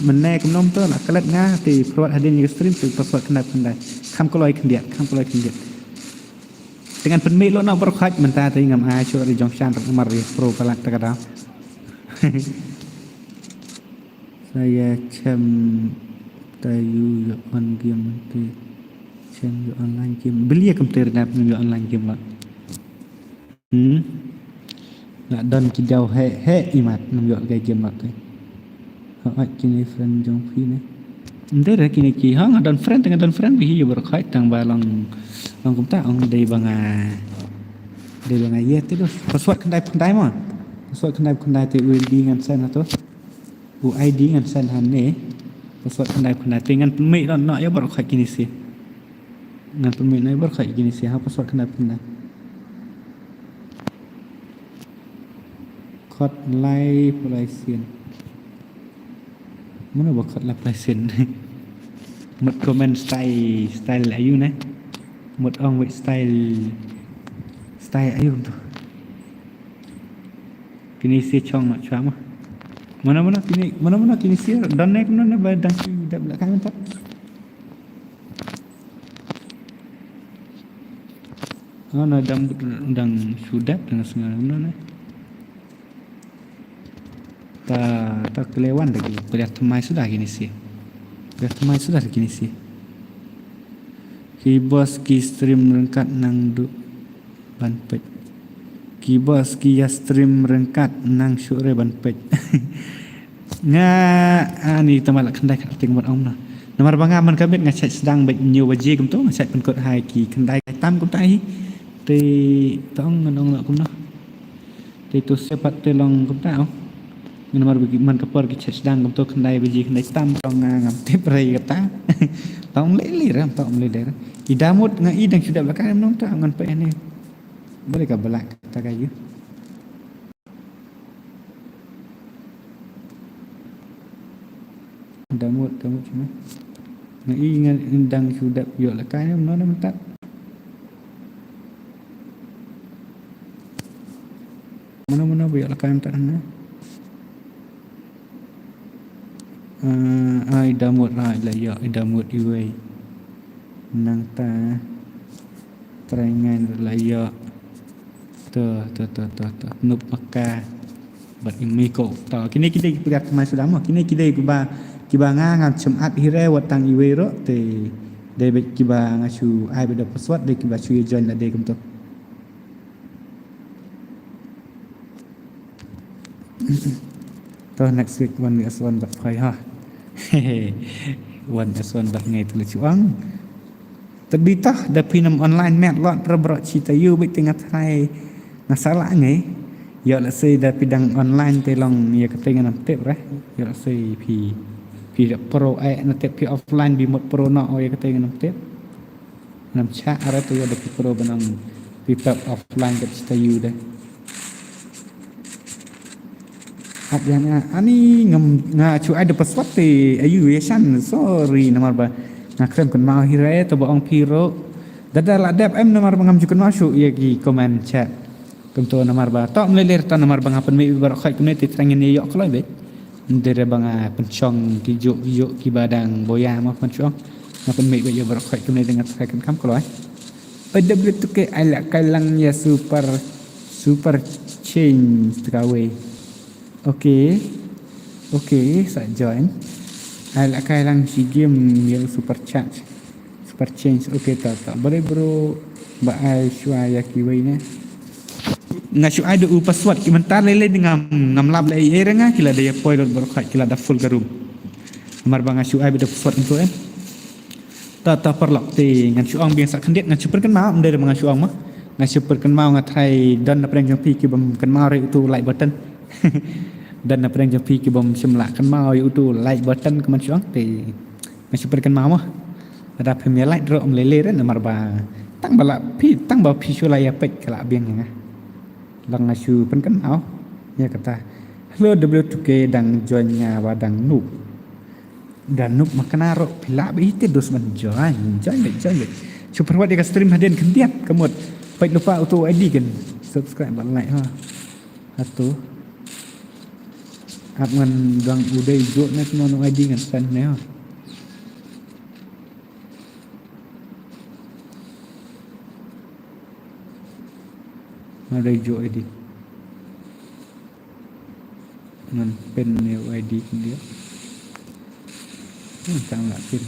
mene kenom tu nak kelat nga ti prot hadin ni stream tu paswat kenap kendai kham koloi kendiat dengan penmik lo nak berkhaj menta ti ngam a chu ri jong chan mar pro kalak takada saya cem tayu yo on game ti cem yo online game beli komputer nap yo online game lah nak don kidau he imat nang yo gai game mat tu ha kini friend jong phi ne ndere kini ki ha don friend bi yo berkhaj tang balong long komta ong dei banga ye tu password kendai ma password kendai tu ID ngan sen tu ID ngan sen han ne password kendai tu ngan pemik don nak yo berkhaj kini si ngan pemik nai berkhaj kini si ha password kendai khot lai pricing mana buat khot lai pricing một comment style ayu ne một ông với style ayu tu kini si chong nak cuam mana kini si dan nek mana badan dah belakang tak ana dang sudah dengan segala mana tak kelewat lagi lihat temai sudah gini sih ki bos ki stream rengkat nang du ban pej ki bos ki ya stream rengkat nang syure ban pej nga ani tamalak kendai kat ting mon ong na nomor banga man kabet ngachat sedang bet nhiều baje kum tu ngachat pen kot hai ki kendai tam kum tai ti tong nong la kum na ti tu sepat te long kum ta nomor bagi man kapor ki chat sedang kum tu kendai baje kendai tam tong ngam tip rei kata tong leli ram tong leli idamut nga idang sudah belakang nong ta ngan pe ni boleh ka belak ta kayu damut cuma nga ingat indang sudah yo la kai no na mentat mana biar la kai mentat na ai dah mood lah ya dah mood iwe nang ta terangan lah ya tu nup maka bat ini ko ta kini kita pergi mai sudah mah kini kita kiba ngam Jumat hire watang iwe ro te de kiba ngasu ai beda password de kiba chu join la de kum tu next week one S1 bat phai ha one S1 bat ngai tu chuang terbitah da pinam online mat lot berbro cita you bit tengah thai masalah ngai ya la sei da pidang online te long ya ketengan tep reh ya la sei pi pro ai na tep pi offline bi mod pro no ya ketengan tep nam cha ara tu ya da pi pro banang pi pep offline da cita you dah Adanya ani chu ada password te ayu yesan sorry nomor ba ngakrem kun mau hire to ba ong piro dada la dep em nomor bangam jukun masuk ya ki komen chat kunto nomor ba to melelir ta nomor bang apen me bar khai kun te trangin yok kloi be ndere bang pencong ki juk ki badang boya ma pencong apen me be bar khai kun te ngat khai kan kam kloi PW tu ke ala kalang ya super change tekawe Okey, saya join. Ala kailang si game yang super change. Okey tak. Boleh bro, ba ai shua kiwai ne. Ngasu ada password ki mentar lele dengan ngamlab le era nga kila dia poilot berkat kila da full garum. Amar bang ngasu ai beda password untuk ta perlok te ngasu ong biang sak kendiat ngasu perken mau ndai ngasu ong mah. Ngasu perken mau ngathai don apreng jong pi ki bam ken mau re itu like button. Dan apa yang jadi kibom semlakan mau itu like button keman syong te masih perken mau mah ada premier like drop melele dan nomor ba tang bala pi sulai apek kala biang nga lang nasu perken mau ya kata hello W2K dang joinnya wadang noob dan noob makanaro pila bihite dos man join super wat dia stream hadian kendiat kemut baik lupa auto ID kan subscribe dan like ha satu ap ngan dang udai jo na semua no ID ngan san ne ha ada jo ID ngan pen ne ID dia tang la pin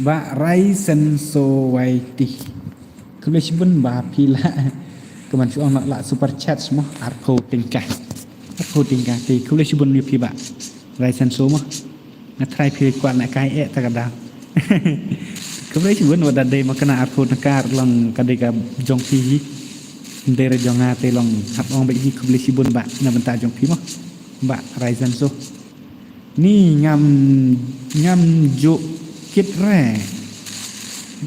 ba rai senso waiti Kemudian pila keman suang la super chat semua arpo tingkah ti kemudian ni pi ba raisan so mah ngatrai pi kuat nak kai tak ada kemudian wada dai makana arpo nakar long kadika jong pi ndere jong ate long hap ong ba hi kemudian ba na benta jong pi mah ba raisan so ni ngam juk kit re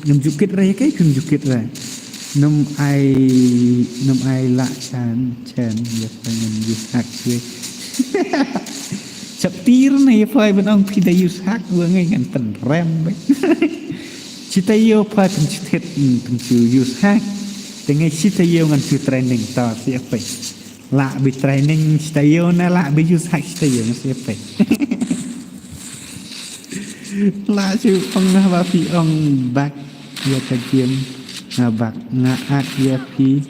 ngam juk kit re kai kum juk kit re num ai la chan ya pengen hak we chap tir này phai bên ông phi đây hak vừa ngay ngàn tần rem vậy chỉ tay yêu phai từng thiệt từng chữ hak từ ngay chỉ tay yêu ngàn chữ training to sẽ phải lạ bị training chỉ tay yêu na lạ bị hak chỉ tay yêu sẽ phải lạ chữ ông ba phi ông back ya tajem ngabak ngaat ya pi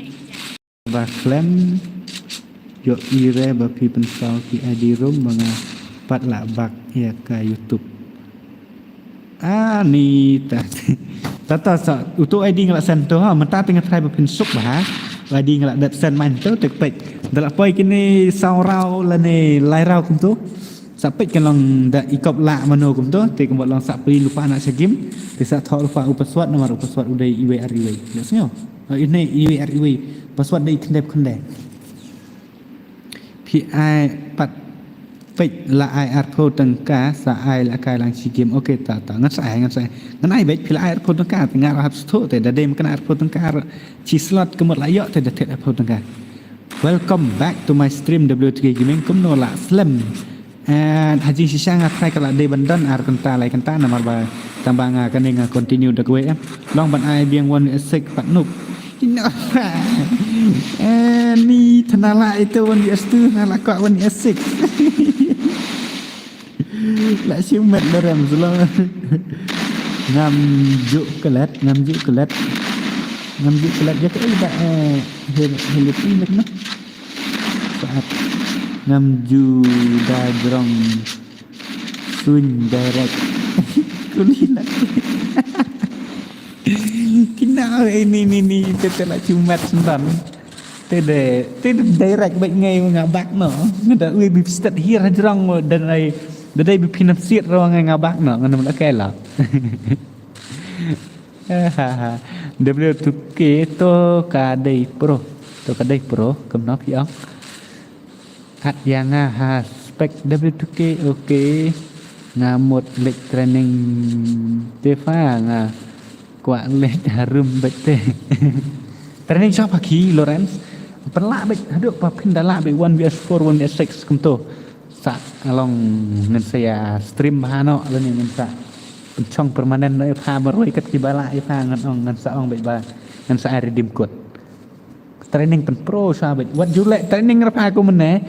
ba klem yo ire ba pi pensau ki adi rum mga pat la bak ya ka YouTube ni ta sa utu ID ngala sen to ha menta tengah try ba pensuk ba ID ngala dat sen main to tek pek dalak poi kini sau rau la ne lai rau kum tu sapit kan long da ikop la mano kum tu te kum long sap pi lupa nak segim te sa tho lupa password nomor password udai IWR maksudnya ini IWR password dai kendep PI pat pek la ai arpo tengka sa ai la kai lang si game okey ta ngan sai ngan ai bet pila ai arpo tengka tengah rahap sto te da dem kena arpo tengka chi slot kemut la yo te da tet arpo tengka welcome back to my stream W3 Gaming kum no la slam and haji sisang akai kala de bandan ar kenta lai kenta namar ba tambang kaning continue the way long ban ai biang one sek pat nup Ni tenala itu one US tu nala kau one US 6 lại siêu mệt đó rèm rồi ngam dụ kelet ya ke iba Philippines no saat ngam ju da grong swing direct kulina kina ini tetelah cumat sendan tede direct baik ngai ngabak no ngada ui bi stat hir jrong dan ai đây bị pin siết rồi ngay ngà bác nữa nó đã kể là W tu kế to cả đây pro cầm nó phía ông hạt yang ha spec W tu kế ok ngà một lịch training te pha ngà quả lịch room bạch te training cho paki Lawrence pelak bạch haduk papin dalak bạch 1vs4 1vs6 kum to sa along ngan saya stream bahano lan ngan sa pencong permanen no pha baroi kat kibala pha ngan ong ngan sa ong ba ngan sa redeem code training pen pro sa ba wat jule training pha ko mene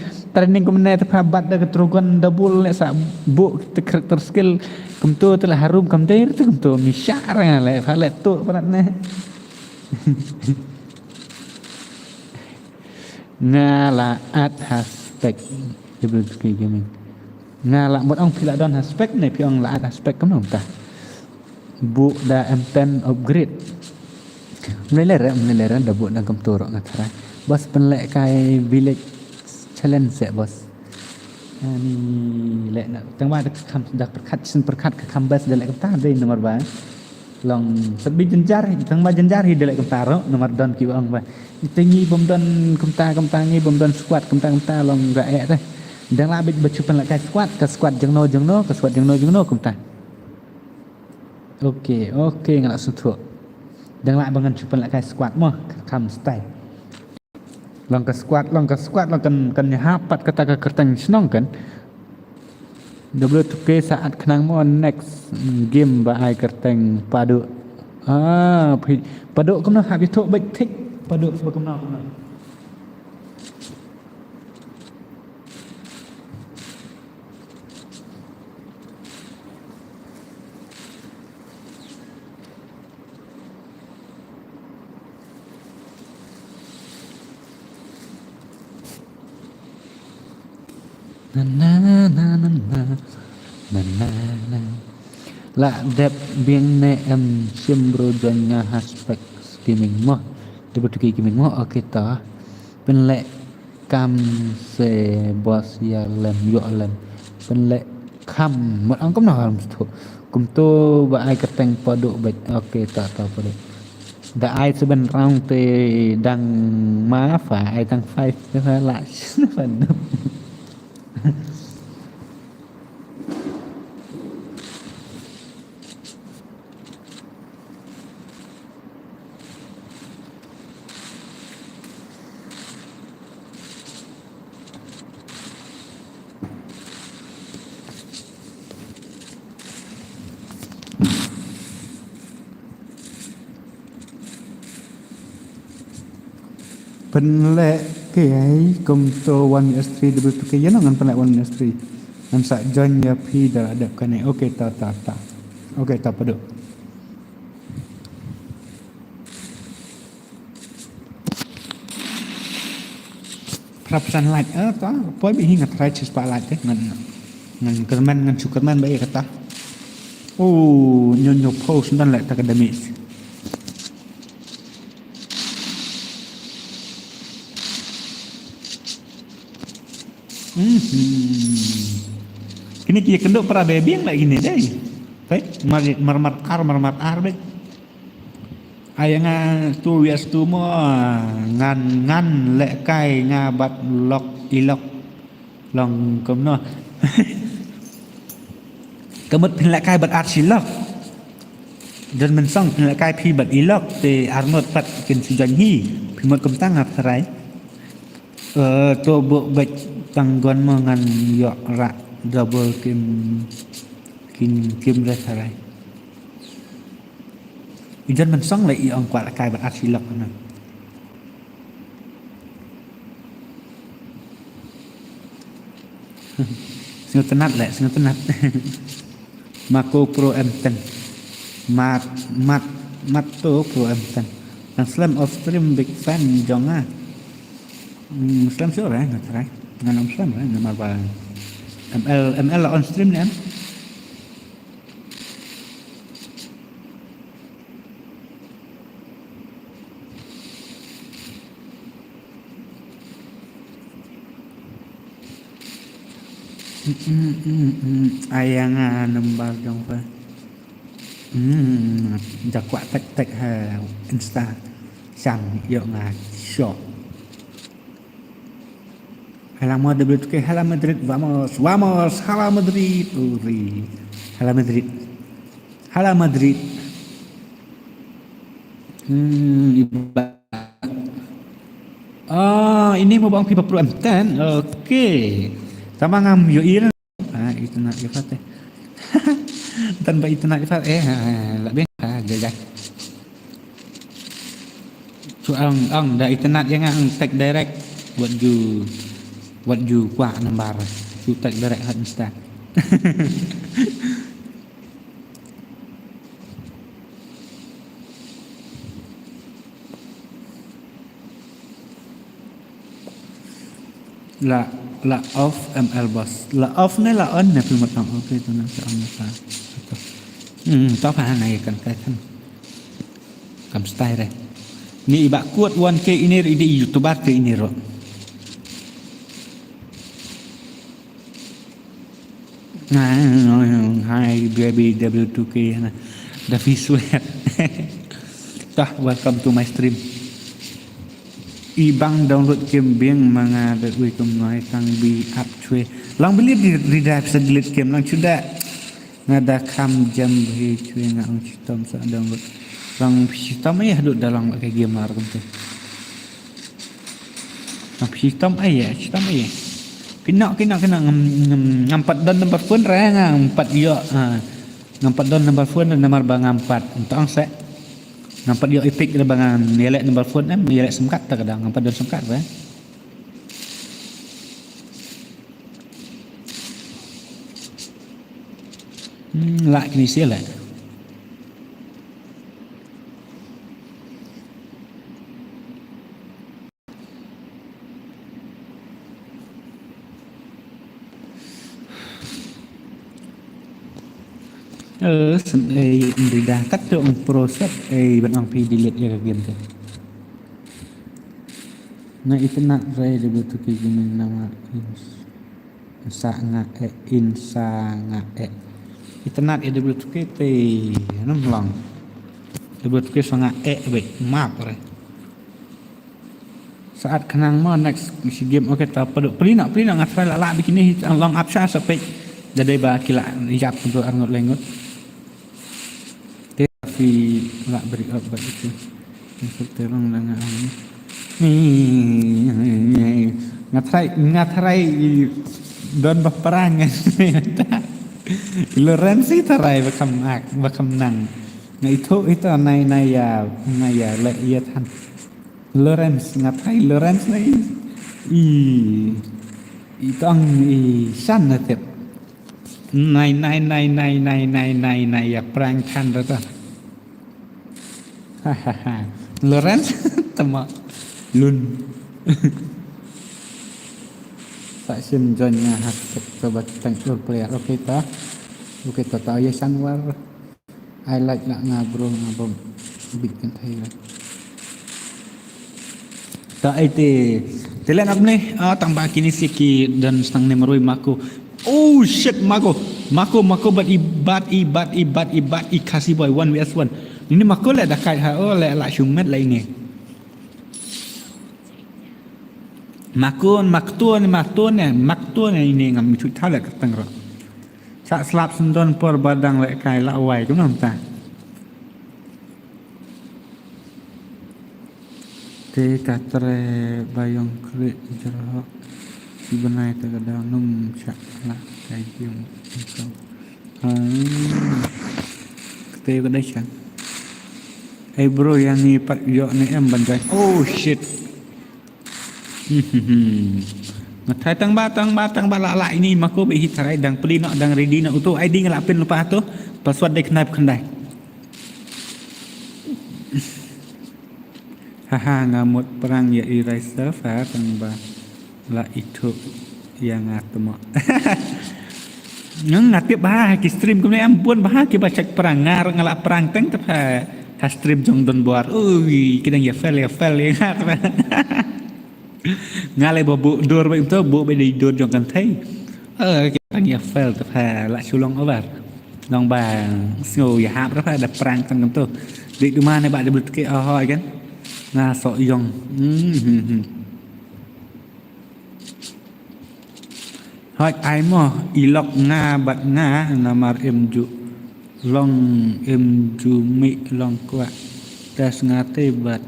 te pha bat da ketrugon double le sa bu character skill kum tu telah harum kam der tu kum tu misyara le pha le tu parat ne ngala at hashtag Diberi gaming. Ngala một ông pila don aspect này pi ông la aspect kamu ta. Bu da M10 upgrade. Melera da bu da kam toro ngatra. Bos penlek kai village challenge ya bos. Ni lek nak tengah dah perkat ke kambas da lek kam ta dei nomor ba. Long sebi jenjar tengah jenjar hi da lek kam taro nomor don ki ông ba. Tingi bom don kam ta ngi bom don squad kam ta long ga e teh. Dan lah bercupan lah ke squad jengno kum ta. Okey ngalak sutu. Dan lah bangan cupan lah ke squad mah kam style. Long ke squad long kan hapat kata ke kertang senong kan. Double to ke saat kenang mo next game ba ai kertang padu. Padu kum na habis tu baik tik padu sebab kum na. La dep biang ne sim brojonya aspek gaming mo debutuki gaming mo kita penlek kam se bos ya lem yo lem penlek kam một ông có nào làm thủ cùng tu và ai cắt thành produk baik okey tak produk đã ai seben round te dang má phải ai tăng 5 thế phải lại phần penlek ke ai kum to 1s3 double to ke yana ngan penlek 1s3 ngan sa join ya pi dah ada kan okey ta okey ta padu perapsan light ta poi bi hingat try spotlight ngan kerman ngan sukarman baik kata nyonyo post dan lek tak ada miss Kini kia kenduk para bebiang lagi ni deh. Baik, marmar ar baik. Ayang tu wias tu mo ngan lek kai ngabat lok ilok long kom no. Kemut pin lek kai bat ar silok. Dan mensong pin lek kai pi bat ilok te arnot pat kin sujan hi. Pimot kom tang ap sarai. Tu bu baik tangguan mengan yok rak double kim red sarai ijan mensong lai ong kwat kai bat asilok na Sengatenat lah, sengatenat. Mako Pro M10. Mat to Pro M10. Yang Slam of Stream big fan jong ah. Slam sure nggak try. Ngan Slam nama bang. ML on stream ni kan. Ayangan nembal jong pa. Jakwa tek ha Insta. Sang yo nga shop. Hala Madrid ke Hala Madrid vamos Hala Madrid uri. Hala Madrid. Hala Madrid. Oh, ini mau bang pipa Pro M10. Okey. Sama ngam yo ir. Itu nak dia kata. Tanpa itu nak dia lebih gajah. Soal dah internet yang tag direct buat you kuat nambar. You tag direct hat Insta. La off ML boss. La off ni la on ni film tang. Okey tu nak on apa. Tahu apa nak kan kam style deh. Ni ibak kuat 1K ini di YouTuber ke ini ro. Hi baby W2K na. Davi Sweat. Tah welcome to my stream. Ibang download game bing mga datwe kumai tang bi up cue. Lang beli di bisa delete game lang sudah ngada kam jam bi cue ngang sistem sa download. Lang sistem ay hadut dalang pakai game lar tu. Lang sistem ay. Kena ngampat don number phone ra ngampat yo. Ngampat don number phone dan nomor bang ngampat. Untuk angsa nampak dia epic dia bangan nilai number phone nilai SIM card tak kadang nampak dia SIM card lah kini sila dah kata proses benang pi delete ya game tu. Nah itu nak saya dibutuh ke gini nama insanga itu nak dia dibutuh ke te namlang dibutuh ke sanga baik map re. Saat kenang mau next isi game okey tak perlu pelina ngatrai lala bikin ni long upsha sampai jadi ba kila jap untuk angot lengot. Tapi nak beri up itu untuk terang dengan ni ngatrai don berperangan Lorenzi tarai bakam nang nah itu nai ya le iya tan Lorenz ngatrai Lorenz nai itu ang san natep nai ya perang tan rata Lorenz temak lun vaksin joinnya hashtag coba thankful player okey ta tahu ya Sanwar I like nak ngabrol bikin Thailand tak itu telan apa ni tambah kini sikit dan setang nemeroi mako oh shit mako but ibat ikasi boy 1vs1 ini mako lah dah kait lah syumet lah ini maktun ini ngam cuit thalat katang ro sak slap sendon por badang lek kai la wai tu nam ta te katre bayong kre jero si benai te kadang num sak la kai yung so te kadai chan bro yang ni pat yo ni em bandai oh shit Ngetai tang ba la ini mako be hitarai dang peli nak dang ready nak utu ID ngelapin lepas tu password dek knaip kendai. Haha ngamut perang ya eraser fa tang ba la itu yang ngatemo. Nang ngatip bah ki stream kemne ampun bah ki baca perang ngar ngalak perang teng tepa ha stream jong don buar. Ui kidang ya fail ya ngat. Ngale bobu dor ba itu bu be di dor jong kan thai. Kidang ya fail tepa la chulong over. Nong bang snow ya hap tepa ada perang teng tu. Di rumah ne ba de blut ke ahoy kan. Nga so yong Hoi ai mo ilok nga bat nga namar emju long emju mi long kwa tes ngate bat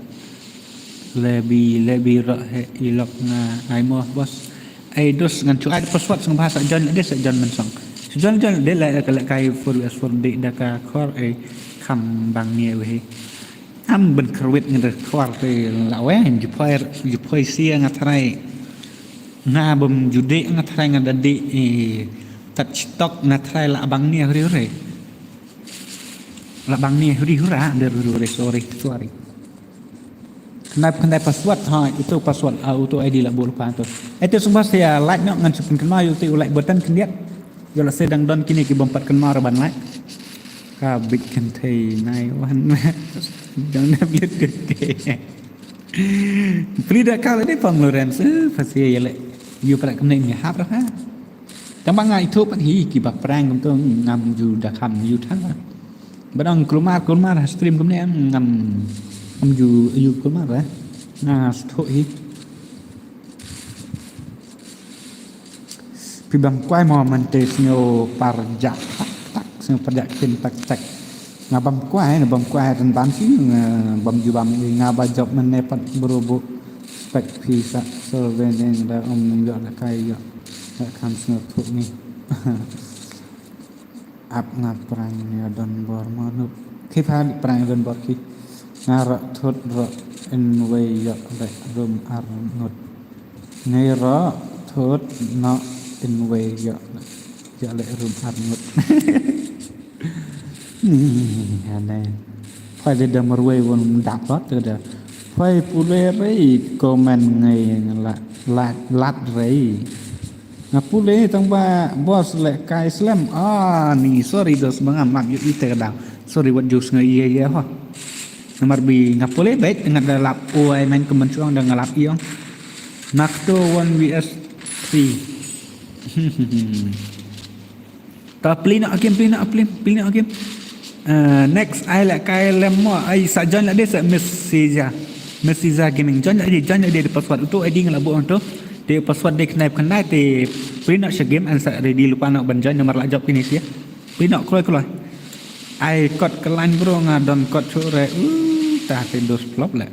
lebi ro he ilok nga ai mo bos ai dos ngan cu ai password sang bahasa jon de sa jon men song jon de la ka kai for us for de da ka khor ai kham bang nie we am ben kerwit ngeder khwar te lawe ju phoi sia ngatrai nga bum jude ngatrai ngadadi tat stok ngatrai la bang ni huri la bang ni huri sorry kenapa password ha itu password auto ID la bol pa tu itu semua saya like nak ngan supin kenal you tu like button kendiat yo la sedang don kini ki bompat kenal ban like ka big contain nai wan jangan biar gede Frida kala ni pang Lorenz pasti ya le you pada kemne ni hap ha tambang ngai tu pat hi ki bak prang kum tu ngam ju da kham you thang badang kulmar stream kemne ngam ju you kulmar na sto hi pi bang kwai mo man te snyo parjak tak snyo parjak kin tak ngabam kuai dan bansi bam jubam ngaba job menepat berubu spek visa surveying da yo da kai yo da kan snur tu ni ap ngaprang ya don bor manu ki pha prang don bor ki ngara thot ro en way yo da rum ar ngot ngai ro thot no en way yo le rum ar ngot này phải để đâm ruồi vốn đạp lót từ đó phải pule rei comment ngày là lát rei ngap pule tong ba bos le kai slam ni sorry dos bangam mak yu ite kadang sorry what jokes ngai ye ho nomor bi ngap pule bet ngat da lap oi main kemen chuang da ngalap iong nak to 1 vs 3 ta play nak game next ai lại cái lemmo ai sa join lại desa message gaming join lại di password untuk ID ngala bu untuk di password di knaip kenai di print out game an sa ready lupa nak banjoin nomor la job ini sia print out keluar ai code kelan bro ngadon code sore ta te dos flop lah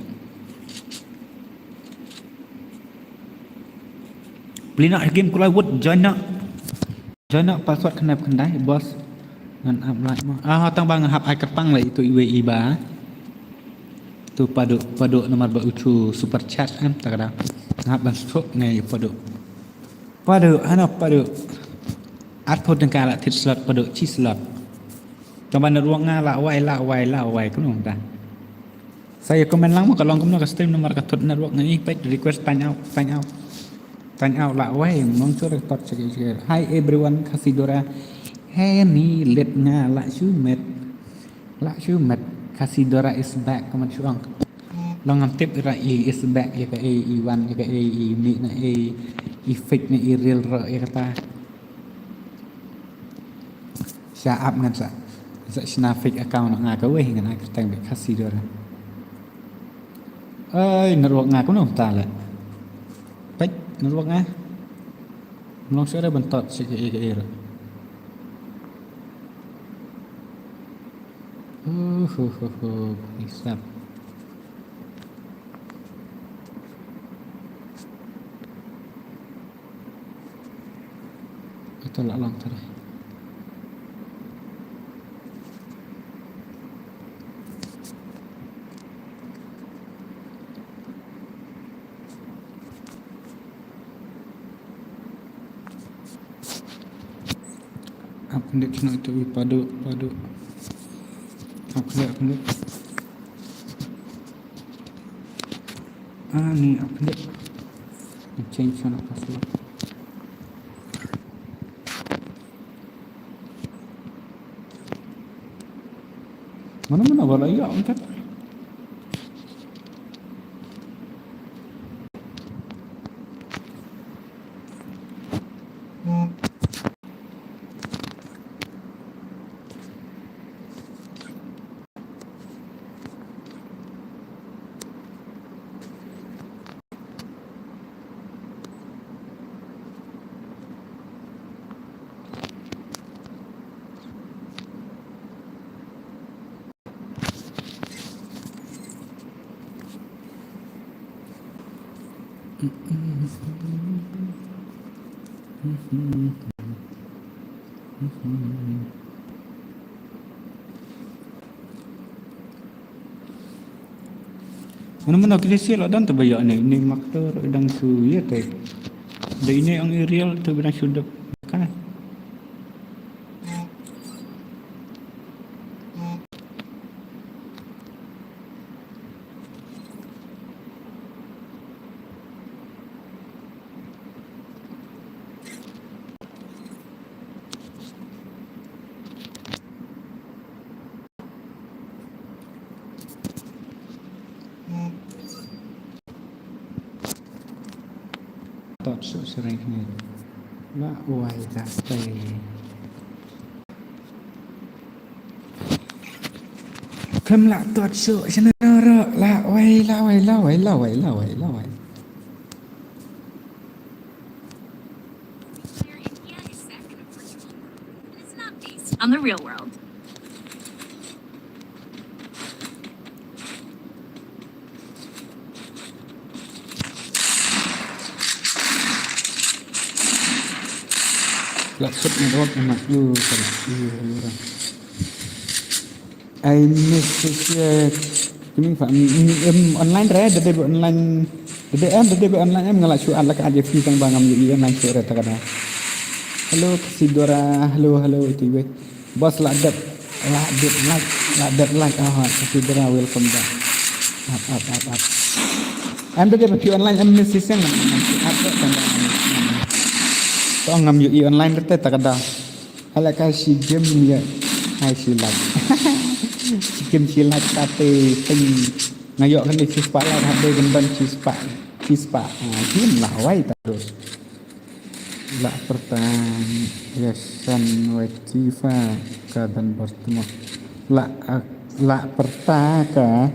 print out game keluar wood join nak password knaip kenai bos ngan up like mah tang bang hap ai kepang lah itu IWI ba tu padu nomor ba ucu super chat kan tak ada hap ban stok ngai padu at pun tengah la tit slot padu chi slot tang ban ruang nga la wai ku nong ta saya komen lang mo kalong kumno ka stream nomor ka tot network ngai page request tanya out la wai mong chu record cek hi everyone kasidora Henny let nga la shumet Kasidora is back kaman chuang long am tip ra is back ya ka e1 ya ka e ni na fake na real ro ya kata sha up ngan sa sna fake account nga ka we ngan ka tang be Kasidora ai network nga ko no ta la pek network nga long sere bentot se e hisap itu lah lang tadi pendek kena itu padu. Pendek. Ni pendek. Change sana password. Mana bola ya entar. Mana kilesi lah dan terbayar ni maktor dan su ya teh. Dan ini yang real tu benar sudah kan. Tak sering ni. Lah wai dah stay. Kem lah tuat so sana ro la wai. On the real world. Laksud medok emak lu kan. I miss ini pak online re dede online dede online em ngalak suat lak aja fi tang bangam yu online sore ta kada. Halo Sidora, halo tiwe. Bos ladat like Sidora welcome back. Up. Em dede fi online em miss sisen apa tanda so ngam yu online tete takada ala kasi game ya hai silat game silat tate ting ngayok kan di sispa lah hade gendan sispa game lah wai terus la pertang yasan wajifa kadan bertemu la pertaka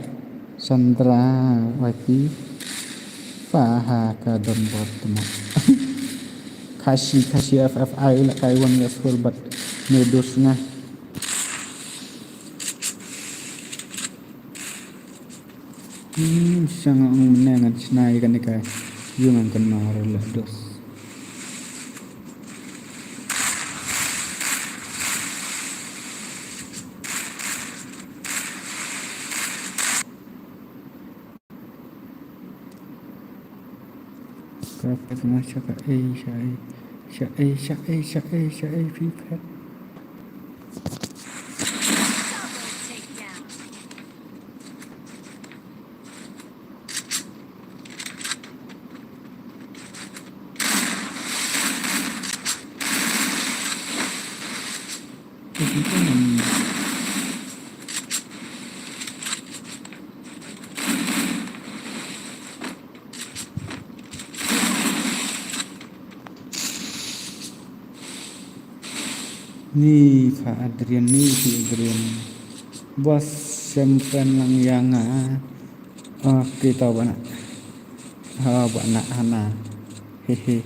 sandra wajifa kadan bertemu kasih FFI lah kaiwan ya surbat medusnya sangat menangan senai kan ikai yung ang kenal lah dos Kakak macam syai FIFA. Ni Pak Adrian bos sempen lang yang kita bana bana hana hehe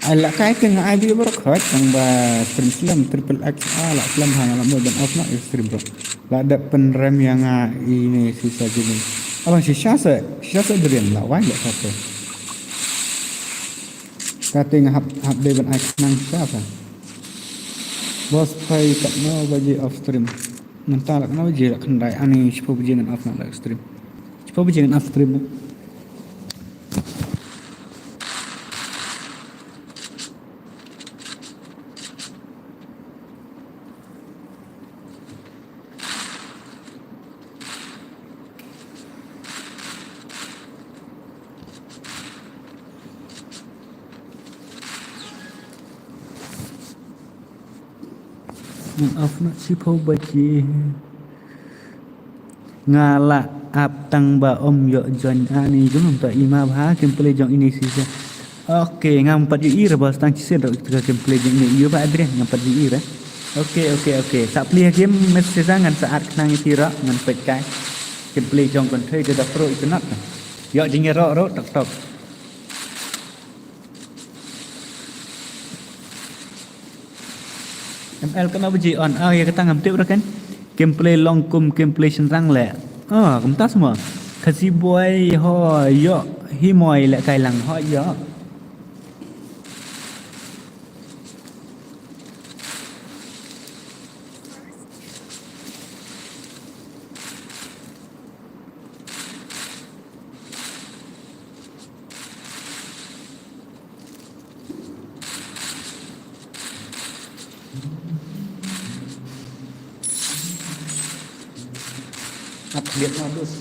ala kai tengah ID berkat yang ba stream triple X ala film hang ala dan off nak stream bro la ada penrem yang ini sisa gini abang sisa Adrian lah wai tak apa Kating hap dewan nang siapa? Bos pai tak mau bagi off stream. Mentah nak bagi kendai ani cepat bagi dengan off nak live stream. Cepat bagi dengan off stream. Maaf nak si pau baci. Ngala ap tang ba om yo jon ani jom ta ima bha kem play jong ini sih. Oke, ngam 4 UI ra bos tang cisen ro kem play jong ini yo ba adre ngam 4 UI ra. Oke. Sak play game mesti sangan saat nang itira ngan pet kai. Kem play jong kon thei de da pro itu nak. Yo jing ro tok. ML kena beji on. Ya kata ngam tip kan. Gameplay long kum gameplay senrang le. Kumta semua. Kasi boy ho yo hi moi le kai lang ho yo. Update modus.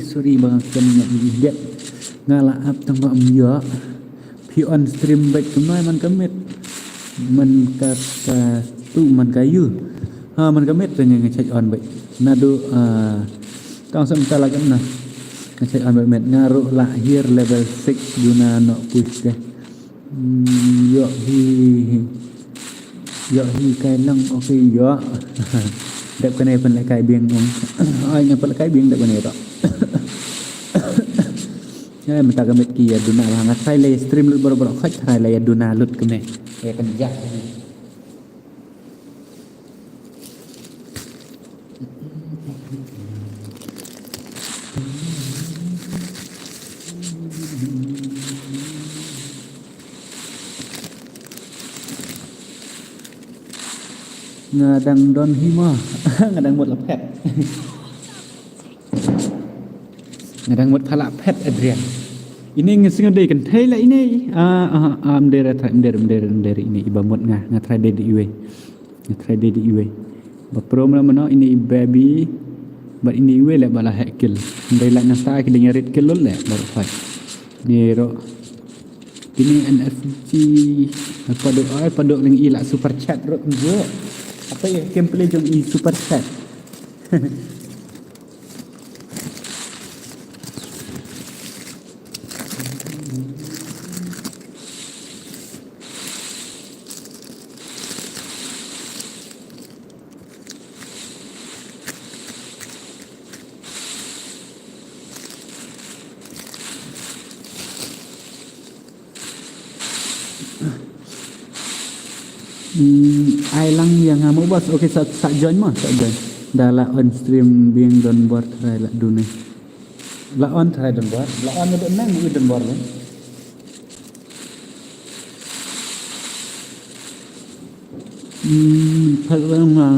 Sorry bang kena lihat ngala ap tang ba ya pi on stream back kemai man kamit man kata tu man kayu man kamit tanya ngecek on back nado tang sebentar lagi nah ngecek on back ngaruh lahir level 6 guna no push ke yo hi kai lang okay yo đẹp cái này phần lại cài biếng không ai nhà phần lại cài biếng đẹp cái này đó ya minta gamit kia duna hangat saya lay stream lu baru khách hai lay duna lut cái này kayak kenjak ngadang don hima ngadang một là pet ngadang một phala pet Adrian ini ngesing dei kan thai la ini mder ini iba mot nga try de iwe ba prom la mano ini baby ba ini iwe la bala hekil dei la nasta ki dengan red kill le baru fight nero ini NFC pada ling ila super chat ro njo apa ya gameplay jong i super chat ai lang yang mau bos okey sak join mah sak join dala on stream biang don board try la dune Laon thay dan bor. Laon ada nang u dan bor le. Thật ra mà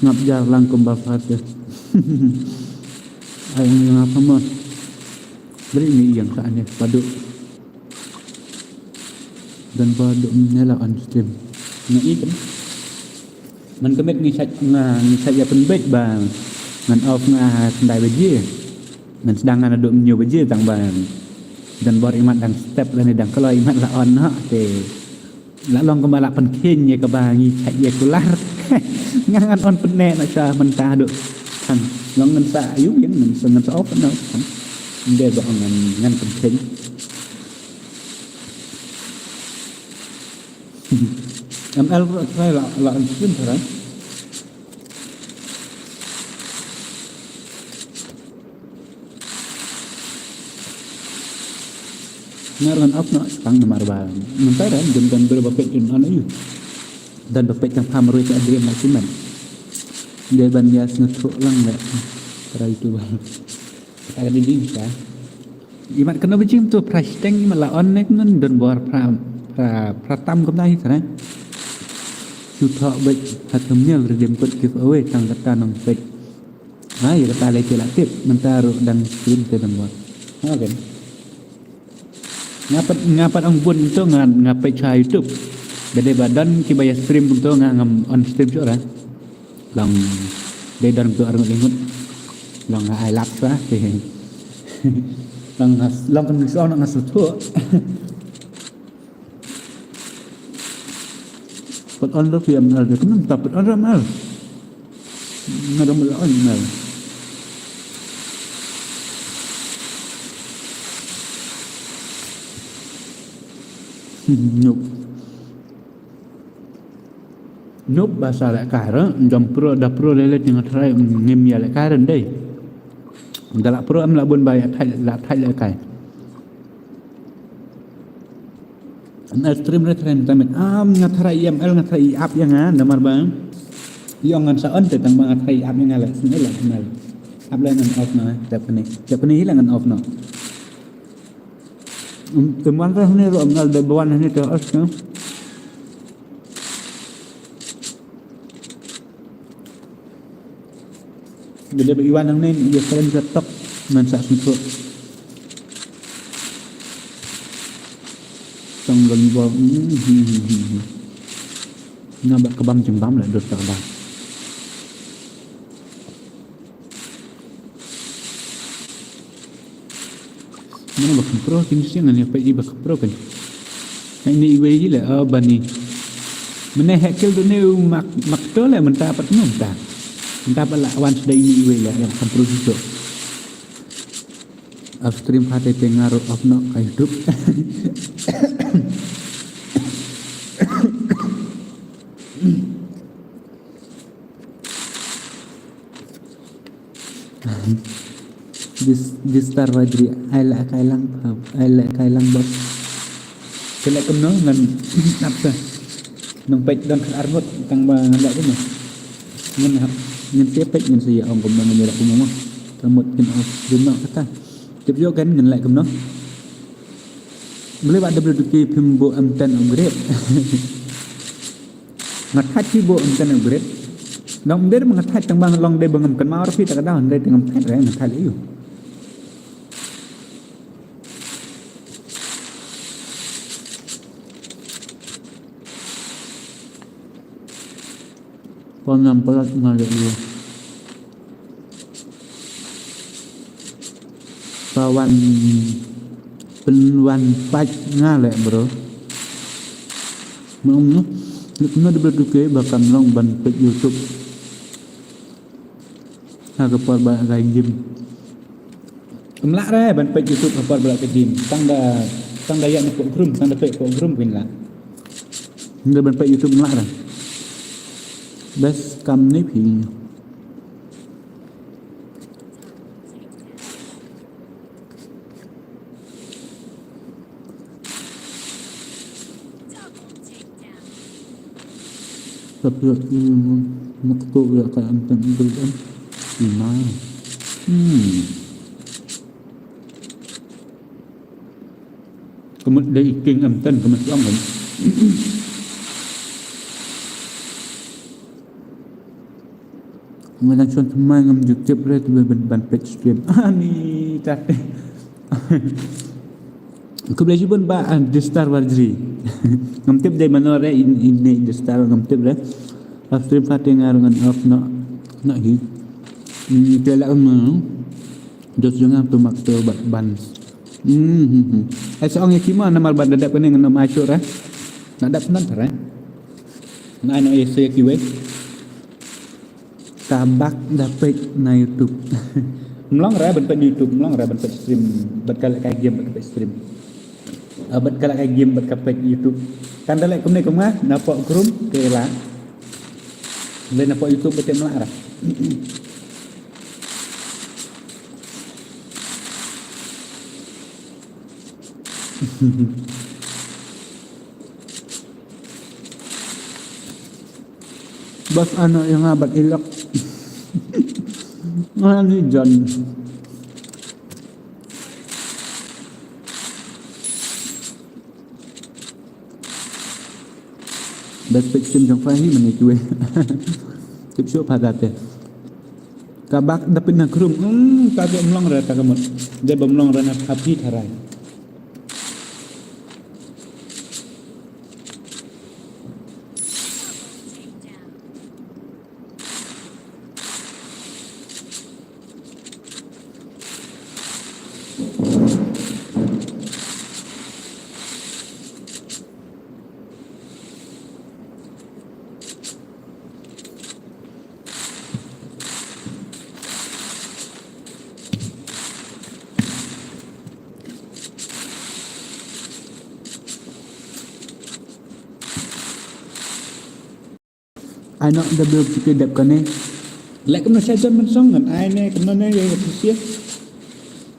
ngập già lang kembal fat ya. Ay ngapa mo? Beri ni yang saatnya paduk dan paduk ni lah on stream. Ngai kan? Man kemet ni sạch ya penbet bang. Man off nga kendai beje. Man sedang ada nyu beje tang bang. Dan bor imat dang step lah ni dang kalau imat lah on ha te. Lah long kembal pen ken ye ke bang ni sạch ye kular. Ngan on penek nak sa man ta duk. Thằng long ngân sa ayu yang ngân sa off no. Dia buat ngan penting. ML saya lah stream sekarang. Ngaran up nak tang nomor bang. Mentara dan berbapet dan anu you. Dan bapet yang pamroi ke ada maksimal. Dia banyak ngetruk lang le. Para itu bang. Kita ada di bisa. Imat kena becim tu price tag imat laon nek nan dan bor pra tam kam dai sana. Chutok bec hatumnya redeem code giveaway tang kata nang page. Hai kata le celakip mentaru dan stream te dan bor. Ha kan. Ngapat ang bun tu ngapai cha YouTube. Gede badan ki bayar stream tu ngam on stream tu orang. Long de dan tu orang lingut. Long ai lap sa thì long kan so nak ngasut tu. Put on the film ada kan tak put on ramal. Ngada mula on mal. Nhúc bahasa lek karen jam pro da pro lele dengan try ngem ya lek karen dei. Galak pro am labun bayar thai lek kai. An stream re trend tamen am ngathrai ML ngathrai up yang namar bang. Yang ngan saon te tang bang ngathrai up yang lek sini lek ML. Up le ngan off na Japanese le ngan off no. Teman reh ni ro ML de bawan ni te os kan. Bila beriwan nang ni dia keren tetap mansak sempur. Tang lembo nabak kebam jembam lah dot terbang. Mana bak pro jenis yang ni apa i bak pro kan. Ini iwe gila bani. Mana hakel tu ni mak to lah mentah dapat nombak. Entah apa lawan sudah ini iwe lah yang sempurna itu. Upstream hati pengaruh of no hidup. Di star wajri, I like kailang bos. Kelak kemno ngan apa? Nang pek dan armut tang bang ada tu mah. Ngân tiếp pek ngân sia ông cũng đang ngân lại cũng mong tao một cái nào đến nọ kata tiếp vô cái ngân lại cũng nó boleh ada berduki pembo amtan upgrade ngatat ki bo amtan upgrade dong der mengatat tang bang long de bangam kan mau rapi tak ada de tengam tat re ngatat liu Pangam pelat ngalir dulu. Pawan penwan paj ngalek bro. Mungkin nak berduke bakal long ban pet YouTube. Agak par ba gai gym. Kemlak re ban pet YouTube par ba gai gym. Tang da yak ni ko grum, tang da pet ko grum pin la. Nda ban pet YouTube nglak ra. Best cầm nếp thì tập được một cô được cả âm tần được âm thì nói Kemudian iking amtan kemudian kan. Kemudian contoh main ngam YouTube re tu ban page stream. Ni kat. Aku belajar pun ba the star warjri. Ngam tip dari mana re ini the star ngam tip re. Stream fating ngan off nak hi. Ni kelak am. Jos jangan tu mak tu ban. Seorang yang kima nama ban dadak pening nama asyur nak dapat nan tarai. Nak anak ese kiwe. Tabak dapat na YouTube. Melong ra ban YouTube, melong ra ban stream, ban kalak kai game ban stream. Ban kalak kai game ban kapet YouTube. Kan dalek kumne kumah napok krum kela. Le napok YouTube betul melak ra. Bos anak yang abad ilok. Ni John. Best fiction trong phái mình chui. Tiếp xúc pada teh. Kabak dapat nak kerum. Kagak melong ra tak kemut. Dia belum ra nak api tharai. I know the bill kita dap kane. Lại cũng nó sẽ dân bên sông gần ai nè cũng nó nè vậy thì xía.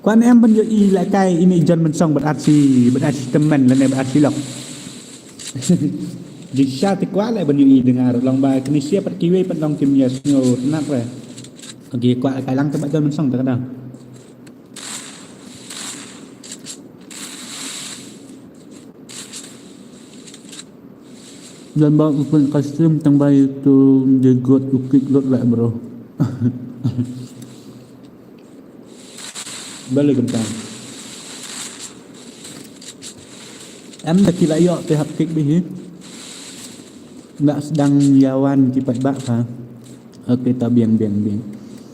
Quan em bên i lại cái ini dân bên sông bật arsi teman là này bật arsi lọc. Jika ti quá lại bên i dengar long bài cái xía bật kiwi bật long kim nhas ngô nát rồi. Oke quá cái lăng cái bật dân bên sông tak ada. Dan bawa open custom tambah itu jagot ukik lot lah bro. Balik kentang. Em dah kira yok tehap kek bih. Nak sedang yawan kipat bak ha. Okey ta biang.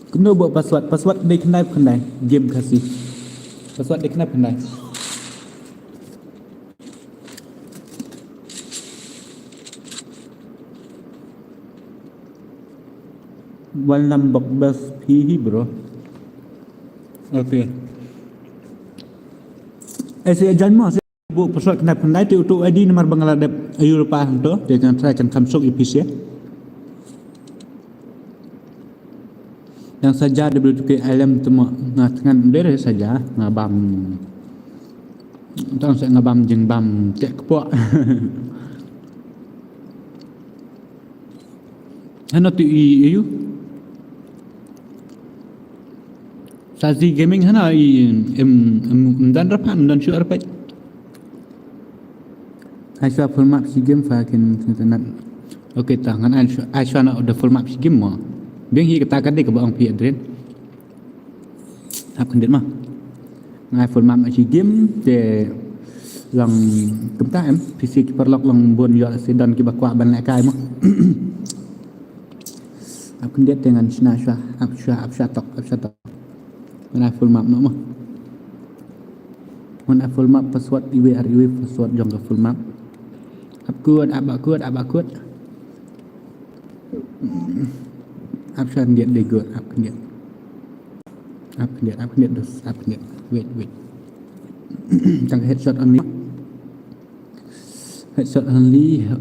Kena buat password dia kenai game kasih. Password dia kenai. One number best PE bro. Okay. Saya jangan saya buat password kena pandai tu untuk ID nomor Bangladesh Eropa tu dia akan try akan masuk IPC yang saja WTK alam tu dengan dia saja ngabam tang saya ngabam jeng bam cek kepok. Ano tu EU Sazi gaming hana dan rapan dan syur rapat. Aisha full map si game fakin internet. Okey tangan Aisha nak ada full map si game mah. Biang hi katakan dia ke bang pi adren. Hap kendet mah. Ngai full map si game de lang kemta em PC perlok lang bon yo sedan ki bakwa ban lai kai mah. Hap kendet dengan Snasha Apsha tok. Mana full map nak mah. Mana full map password iwe password jong ke full map. Abak kuat. Option dia good. Up kendiat dos. Wait. Tang headshot only.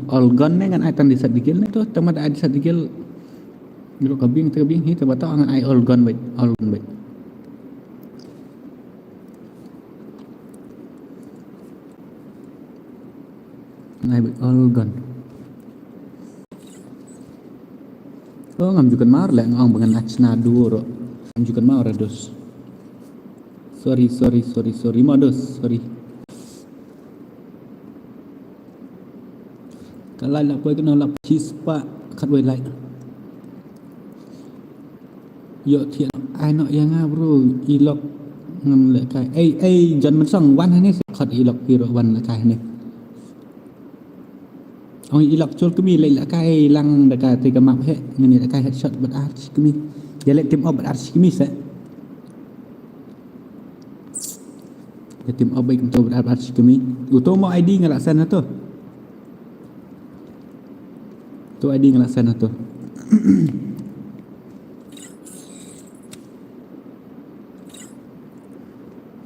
All gun ni kan akan disat dikil ni tu. Tama ada disat dikil. Dulu kabing hi tahu angan ai all gun baik. Ngay bị all gun. Ngam juga mar lek ngong dengan aksna dua ro. Tunjukkan mau Rados. Sorry mau dos, sorry. Kalau nak pergi kena nak cheese pak kat way light. Yo thiện ai nọ yang bro ilok ngam lại cái ai dân mình sangวันnày khát ilok piroวันlại cái này. Ông ilok chul kami lại cái lang lại cái tiga map hết, ini lại cái headshot bật art kami. Dia lại team up bật art kami sẽ. Dia team up baik untuk bật art kami. Uto mau ID ngalak sana tu. Tu ID ngalak sana tu.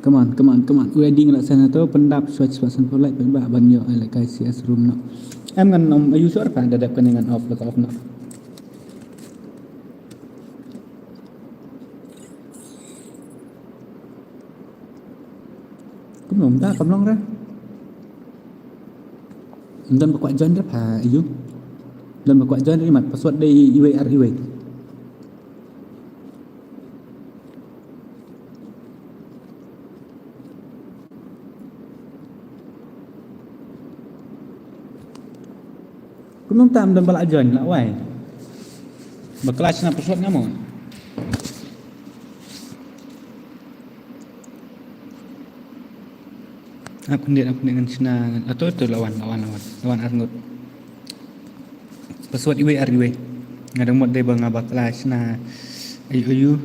Come on. UID ngalak sana tu pendap switch pasan polite ba banyo ai lại cái CS room no. Em ngân ông user phải đã đẹp cái này ngân off là off no. Cũng ngom ta cầm long ra. Dan berkuat join dah pa iu. Dan berkuat join ni mat password di UAR. Cũng tam dan balak join lah wai. Berkelas nak password kamu. Aku dengan Cina atau itu lawan Arngut. Password iwe. Ngadang mod dia bang abak kelas Cina. Ayu.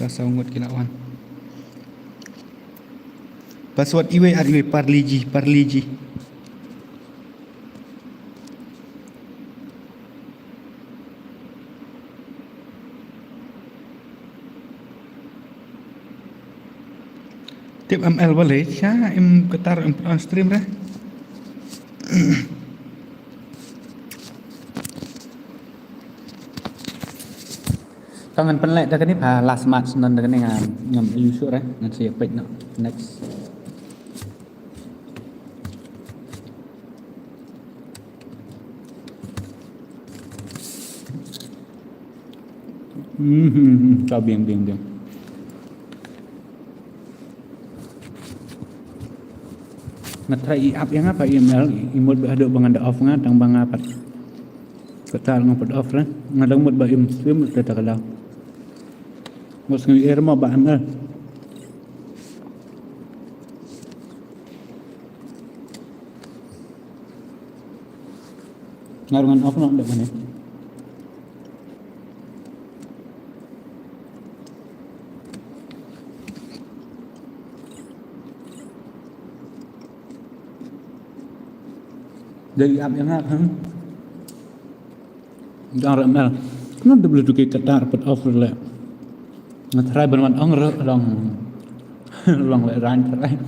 Rasa ungut kilawan. Password iwe parliji. Tip ML boleh? Saya ketar on stream dah. Tangan penlek dah kan ni last match nan dah kan ni ngam user nan saya page nak next. Kau biang. Nak try up yang apa email imut ada bang ada off ngat tang bang apa ketal ngapot off lah ngadang mut ba im stream kata kalau mos ngi irma ba amal ngarungan off nak dak mana dari app yang apa? Jangan ramai. Kenapa boleh tu kita dapat offer le? Ngatrai berman long le rantai.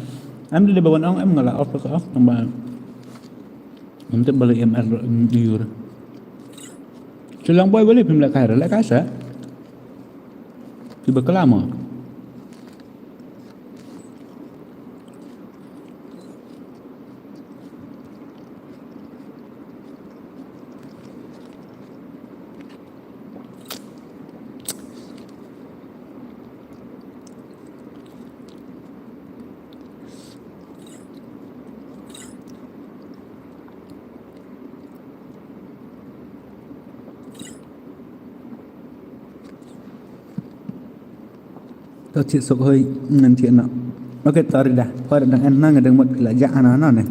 Am di bawah am ngalah offer ke off tambah. Am tu boleh MR euro. Culang boy boleh pun le kasa. Tiba kelama. Tao chịu sụp hơi ngân thiện nọ. Ok tao đi đã. Thôi đừng ăn năng đừng một là dạ nó này.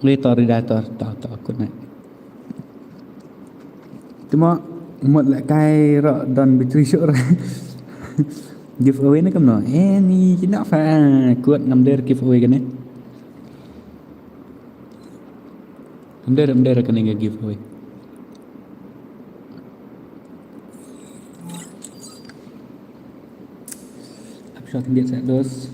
Lấy tao đi đã tao cút này. Cuma một lại cái rọ đòn bị truy sữa rồi. Giveaway nó cầm nọ. Ni chứ nó phải cuột nằm đây giveaway cái này. Nằm đây là cái này giveaway. Shot dia set dos.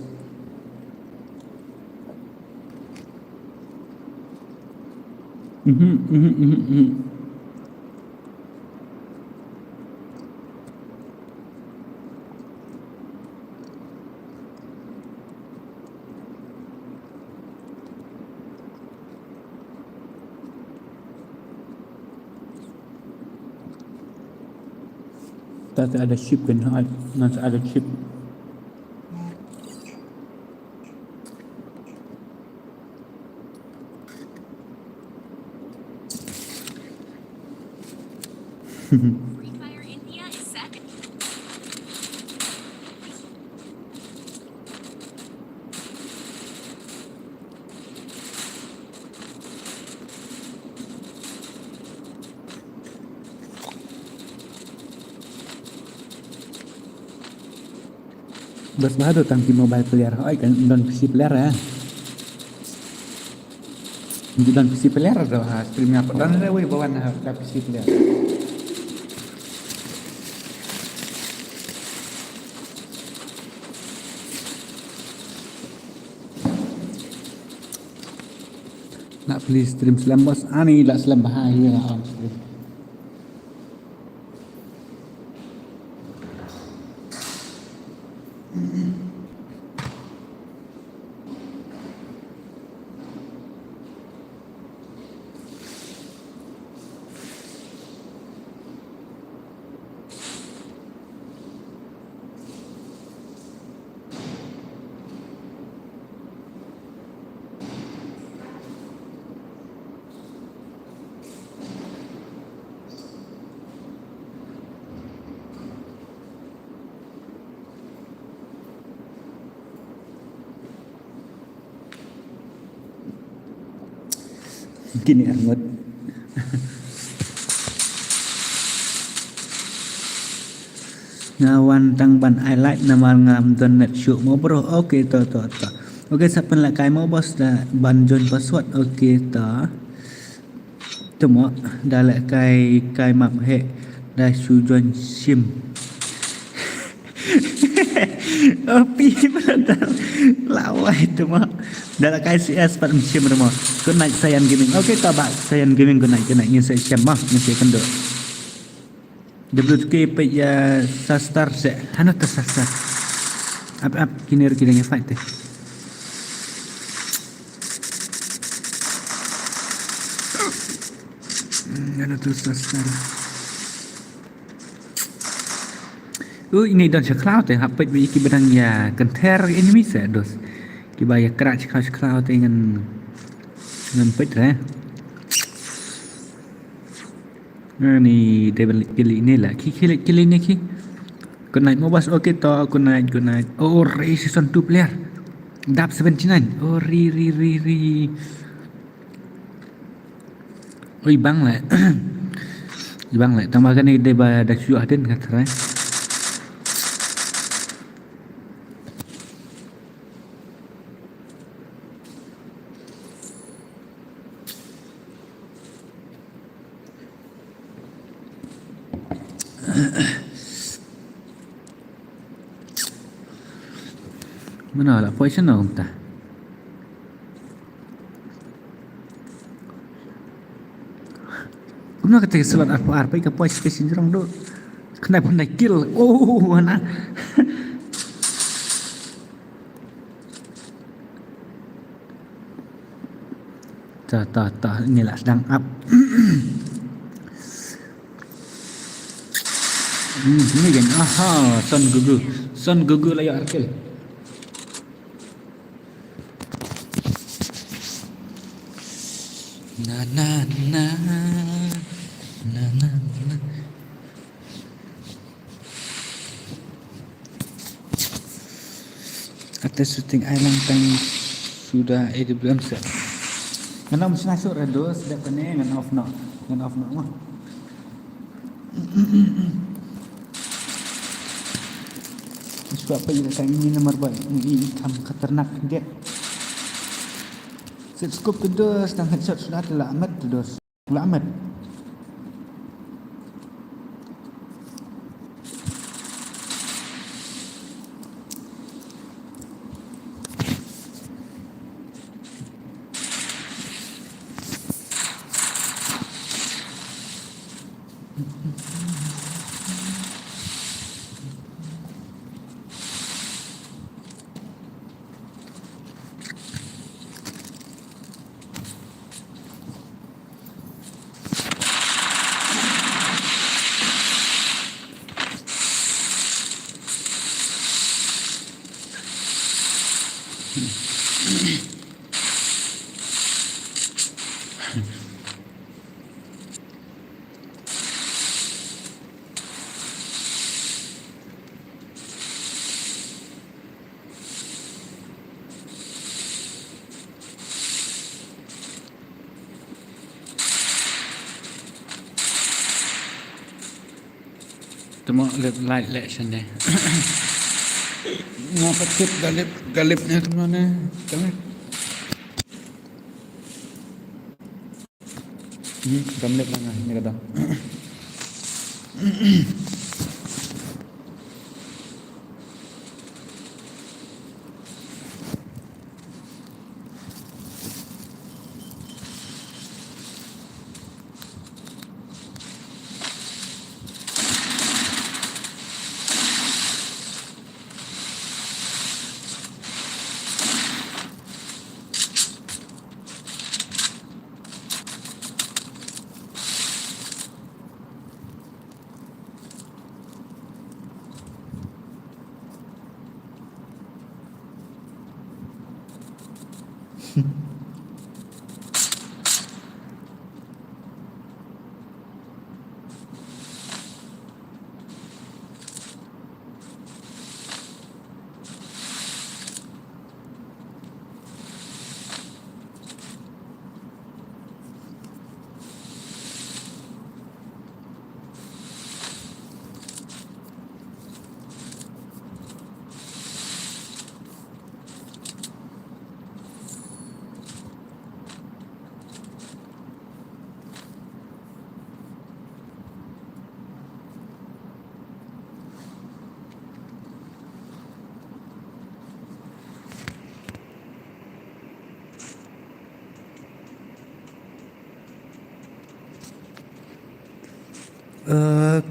Tak ada chip kan? Nanti ada chip. Free Fire India is set. Bas baru tangki mobile player. Oi kan don PC player ya. Di don PC player dah streamnya apa? Don ada wei bawa nah PC player. Nak beli stream slam bos ani lah slam bahaya lah on stream. Gini Armut. Ngawan tang ban highlight nama ngam donet show mo bro. Okey to. Okey siapa nak kai mo bos dah ban join password okey to. Temu dah lek kai map he dah show join sim. Opi benar lawai tu mak. Dah lek kai CS pat sim rumah. Kau naik Sayan Gaming. Okey tak bak Sayan Gaming kau naik ngin saya sim mah ngin saya kendo. WK pe ya sastar se. Hana ta sastar. Ap kini dengan fight teh. Hana tu sastar. Ini don cloud teh hapet bi ki bedang ya kenter enemy se dos. Ki baya crash cloud dengan pet eh. Ni devil kill ini lah. Kill ini ki. Kau naik mobas okey to aku naik. Oh Ray season 2 player. Dap 79. Oh ri. Oi bang lah. Bang lah. Tambahkan ni dia dah sudah den kata eh. Mana lah poison lah entah. Guna kata slot apa ke poison space jerong do. Kena pun naik kill. Oh mana. Tak inilah sedang up. Ini kan. Aha, Son Gugu layak arkel. Na. Kata syuting Island Tank sudah belum set. Kenapa mesti masuk redo sedap kena dengan off no mah. Sebab apa kita kami ini nomor baik ini ikan keternak dia. Set scope kedua sedang headshot sudah ada Ahmad terus. Ahmad. Temo light election deh. Ngapa kit galipnya teman-teman? Galip. Galip lah ini kata.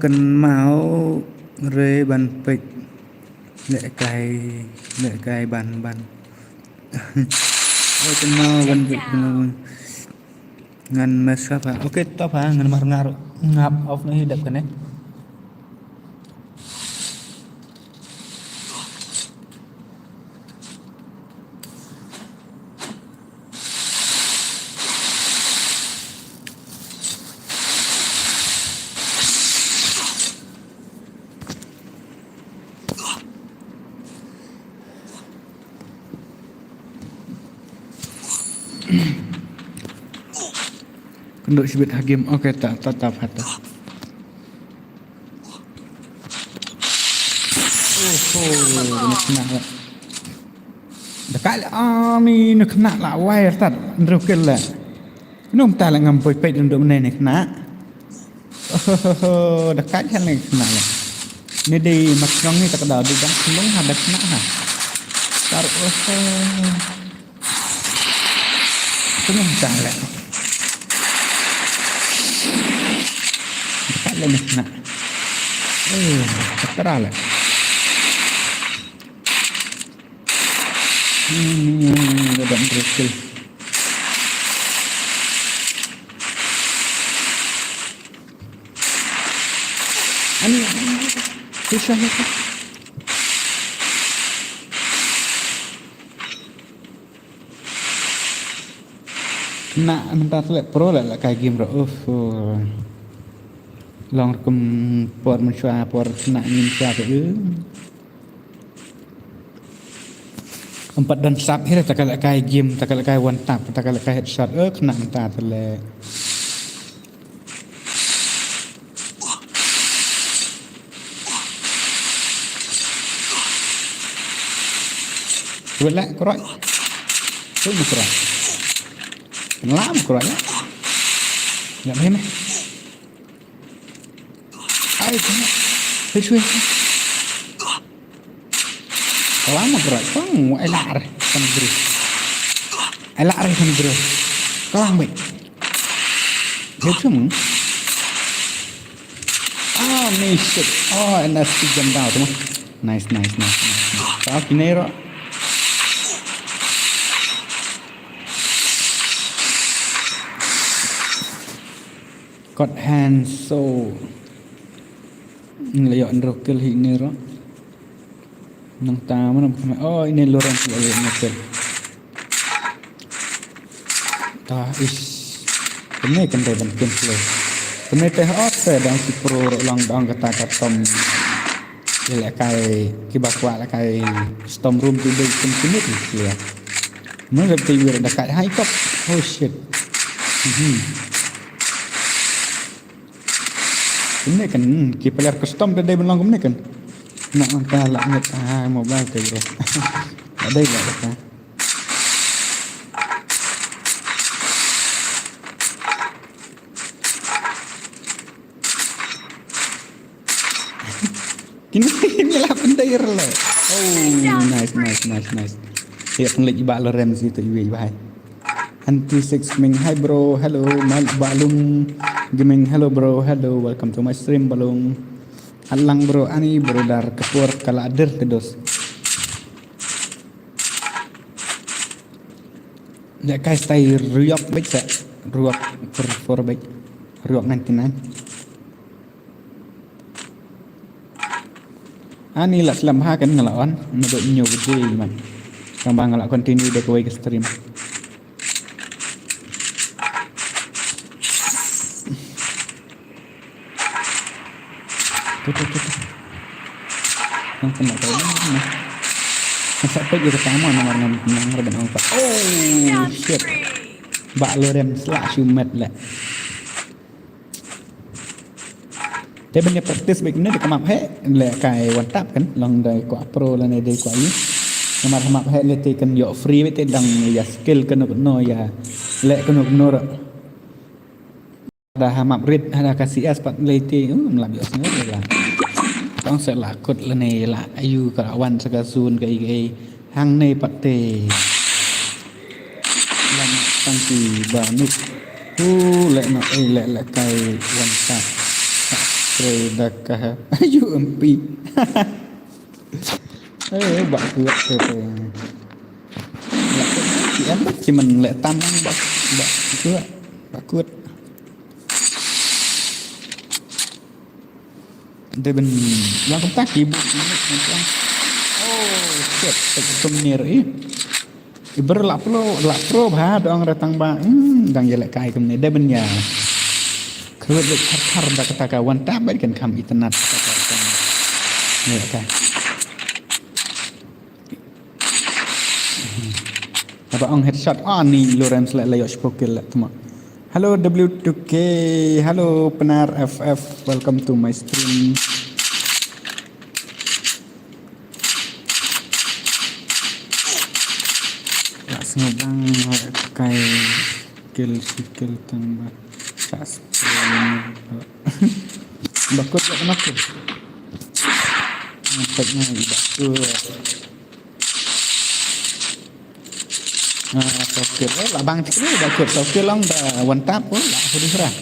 Cần máu rê bàn pịch lệ cài bàn cần máu bàn pịch ngan mas apa oke top ha ngan mar ngar ngap off na hidap kan Kenduk sibit hakim oke tak tetap hata kena lah dekat ni nak kena lah wire tak ngerukil lah nung tak lah ngampoi pet untuk mana ni kena dekat kan ni kena lah ni di macam ni tak ada di dalam nung ada kena ha taruh nung tak lah lên nè thật ra là động được kì anh cứ sao hết nè mình ta lại pro lại là cái game rồi long kum por mencoba por nak minta tu 4 dan sub ni tak kala kai game tak kala kai one tap tak kala kai headshot kena minta tele wala koroi tu koroi lam koroi ya mana ai thế chui lama gerak kong ai lạ rồi con bự ai lạ rồi con bự có làm vậy thế chứ mừng nih shit and that's the jump down teman nice tak kini ro got hand so layak rokil ini ro nang taman ini lorong layak rokil ta is ini kan dia bankin flow ini teh dan si pro long dong kata tom layak kai kibakwa layak kai storm room tu dia kontinit dia mana lebih dekat high top oh shit Ini kan player custom dari belong ini kan. Nak angka langit mobile ke bro. Ada enggak kan? Kini lah pendair lah. Oh, nice. Ya penlik ibak Loren situ iwi bye. Anti six ming hi bro, hello mal balung gaming hello bro, hello welcome to my stream balung. Halang bro ani bro dar kepur kalader kedos. Ya guys tay ruak baik sa ruak for baik ruak 99. Ani lah selam ha kan ngelawan nado nyo gede man. Kambang ngelak continue dek away ke stream. Tuh. Yang kena tahu mana. Masa apa jadi pertama nomor dan angka. Oh shit. Bak Loren slash umat lah. Tapi banyak praktis baik ni dekat map he le kai one tap kan long dari ko pro la ne dei ko ai nomor map he le te kan yo free we te dang ya skill kan no ya le kan no dah map red ada kasih aspat le te melab yo sangat lah tong se la kut la ne la ayu kawan sagasun kai kai hang ne pat te lam tang ti banuk le no le kai one tap Redakah ayu empi. Bak kuat tu. Yang cuman lek tanang bak kuat. Bak kuat. Dia ben yang tak ibu ini. Oh, shit, ketumnir Iber lak pro bah dong datang ba. Dang jelek kai kemne dia ben ya. Kuat har dah kata kawan tabat kan kam internet kata ya kan apa ang headshot ni Loren selak layak spokil lah teman. Hello W2K, hello penar FF, welcome to my stream. Langsung bang kai skill tambah cas. Bakut tak kenapa? Nampaknya bakut. Sokil lah bang cik ni bakut sokil lang dah one tap pun lah sudah serah.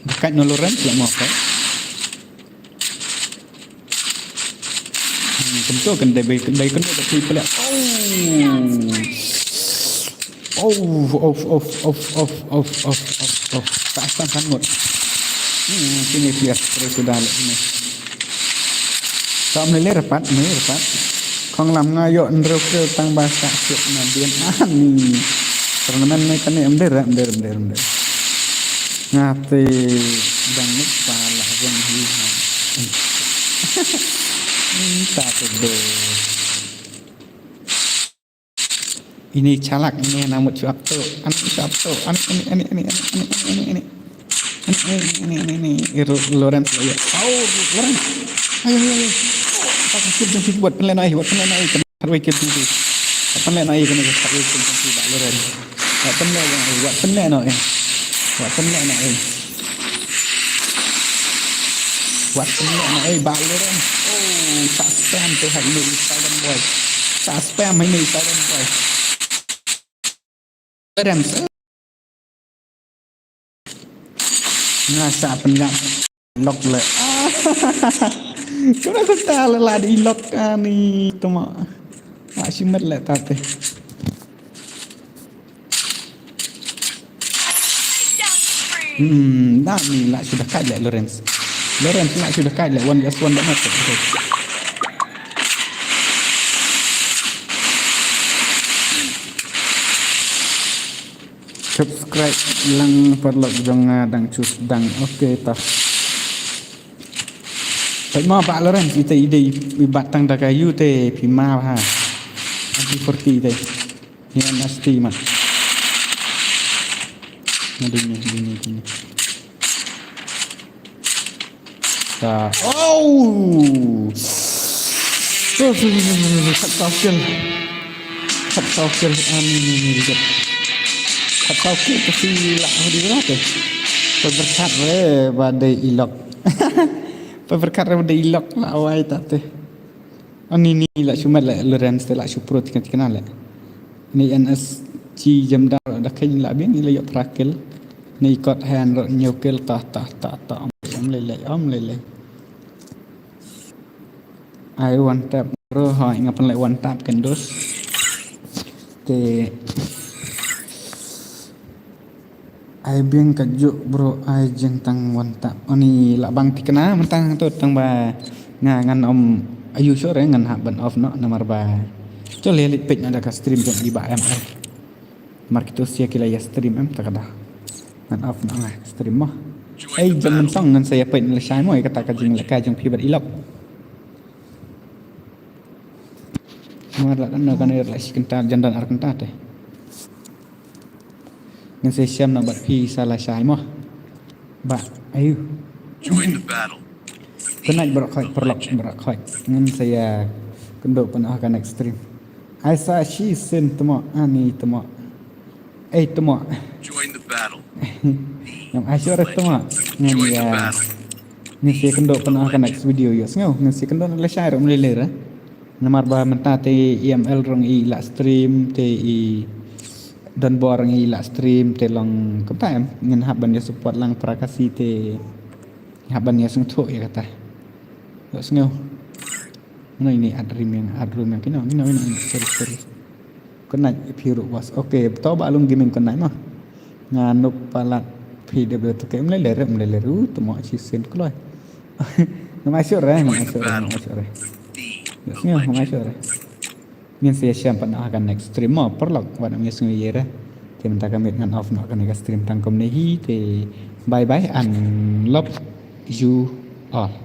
Dekat Loren tak mau apa? Tentu kan dari kena tapi pelak. Tak sangat. Sini biar terus sudah ini. Kau melihat rapat. Kong lam ngayo nrok tang bahasa siap nabian ani. Tournament ni kan ember. Ngate dangit pala jam hilang. Tak ada. Ini calak ini nama Sabtu. Ini Loren ya. Loren. Ayo. Kita buat penilaian kan harus kita tu. Penilaian kan kita harus kita Loren. Buat penilaian Bak Loren. Oh, tak spam tu hari ni silent boy. Tak spam hari ni silent boy. Loren. Ngasa pendak lock le. Kau nak tahu lah di lock ni tu mak. Masih merle tapi. Dah ni lah sudah kalah Lorenz lah sudah kalah 1-1 dah masuk. Subscribe lang perlu jangan dang cus dang. Okey tah. Baik mau Pak Loren kita ide batang dah kayu teh pima ha. Nanti 40 teh. Yang pasti mah. Nadinya gini. Ta. Oh. Cut saukill. Cut saukill ini juga. Cut saukill kasi lah di mana tu? Berkat badai ilok. Berkat badai ilok lah awai tak tu. Ani lah cuma lah Lorenz lah syuprut kenal lah. Ni NS chi jam dah kain lah biang ni lah yok prakil. Ni ikut hand nyokil tah om lele. I one tap bro hai ngapan like one tap kan dos. Te ai biang kajuk bro ai jeng tang one tap. Ani lah bang tikena mentang tu tang ba ngan om ayu sore ngan hak ban off no nomor ba. Col lelit page ada ka stream jeng di ba ML. Mark itu sia kila ya stream tak ada. Ngan off no stream mah. Ai jeng mentang ngan saya page le sai moi kata ka jeng le ka jeng pi bat ilok. Mara kan nak air lah sekentar jandan ar kentar teh. Ngan saya siam nak bat pi salah sai mah. Ba ayu. Join the battle. Kena berakoi perlok berakoi. Ngan saya kenduk pun akan ekstrim. Aisa shi sen temo ani temo. Temo. Join the battle. Yang asyur temo. Ngan ya. Ni saya kenduk pun akan next video yo. Ngau ngan saya kenduk nak share melelera. Namar ba menta te EML rong i la stream te i dan borang i la stream te long kepaem ngan haban ya support lang prakasi te haban ya sung thok ya kata. Yo ngau. Mana ini adrim yang kena sorry. Kena piru was. Okey, tahu ba alung gaming kena mah. Nganup palat PW tu ke meleleru tu mau sisen keloi. Nama asyur. Yes, masyur. Ngin saya siam pada akan next stream mau perlok pada minggu sungai yera. Te minta kami dengan off nak akan stream tangkom nehi te bye and love you all.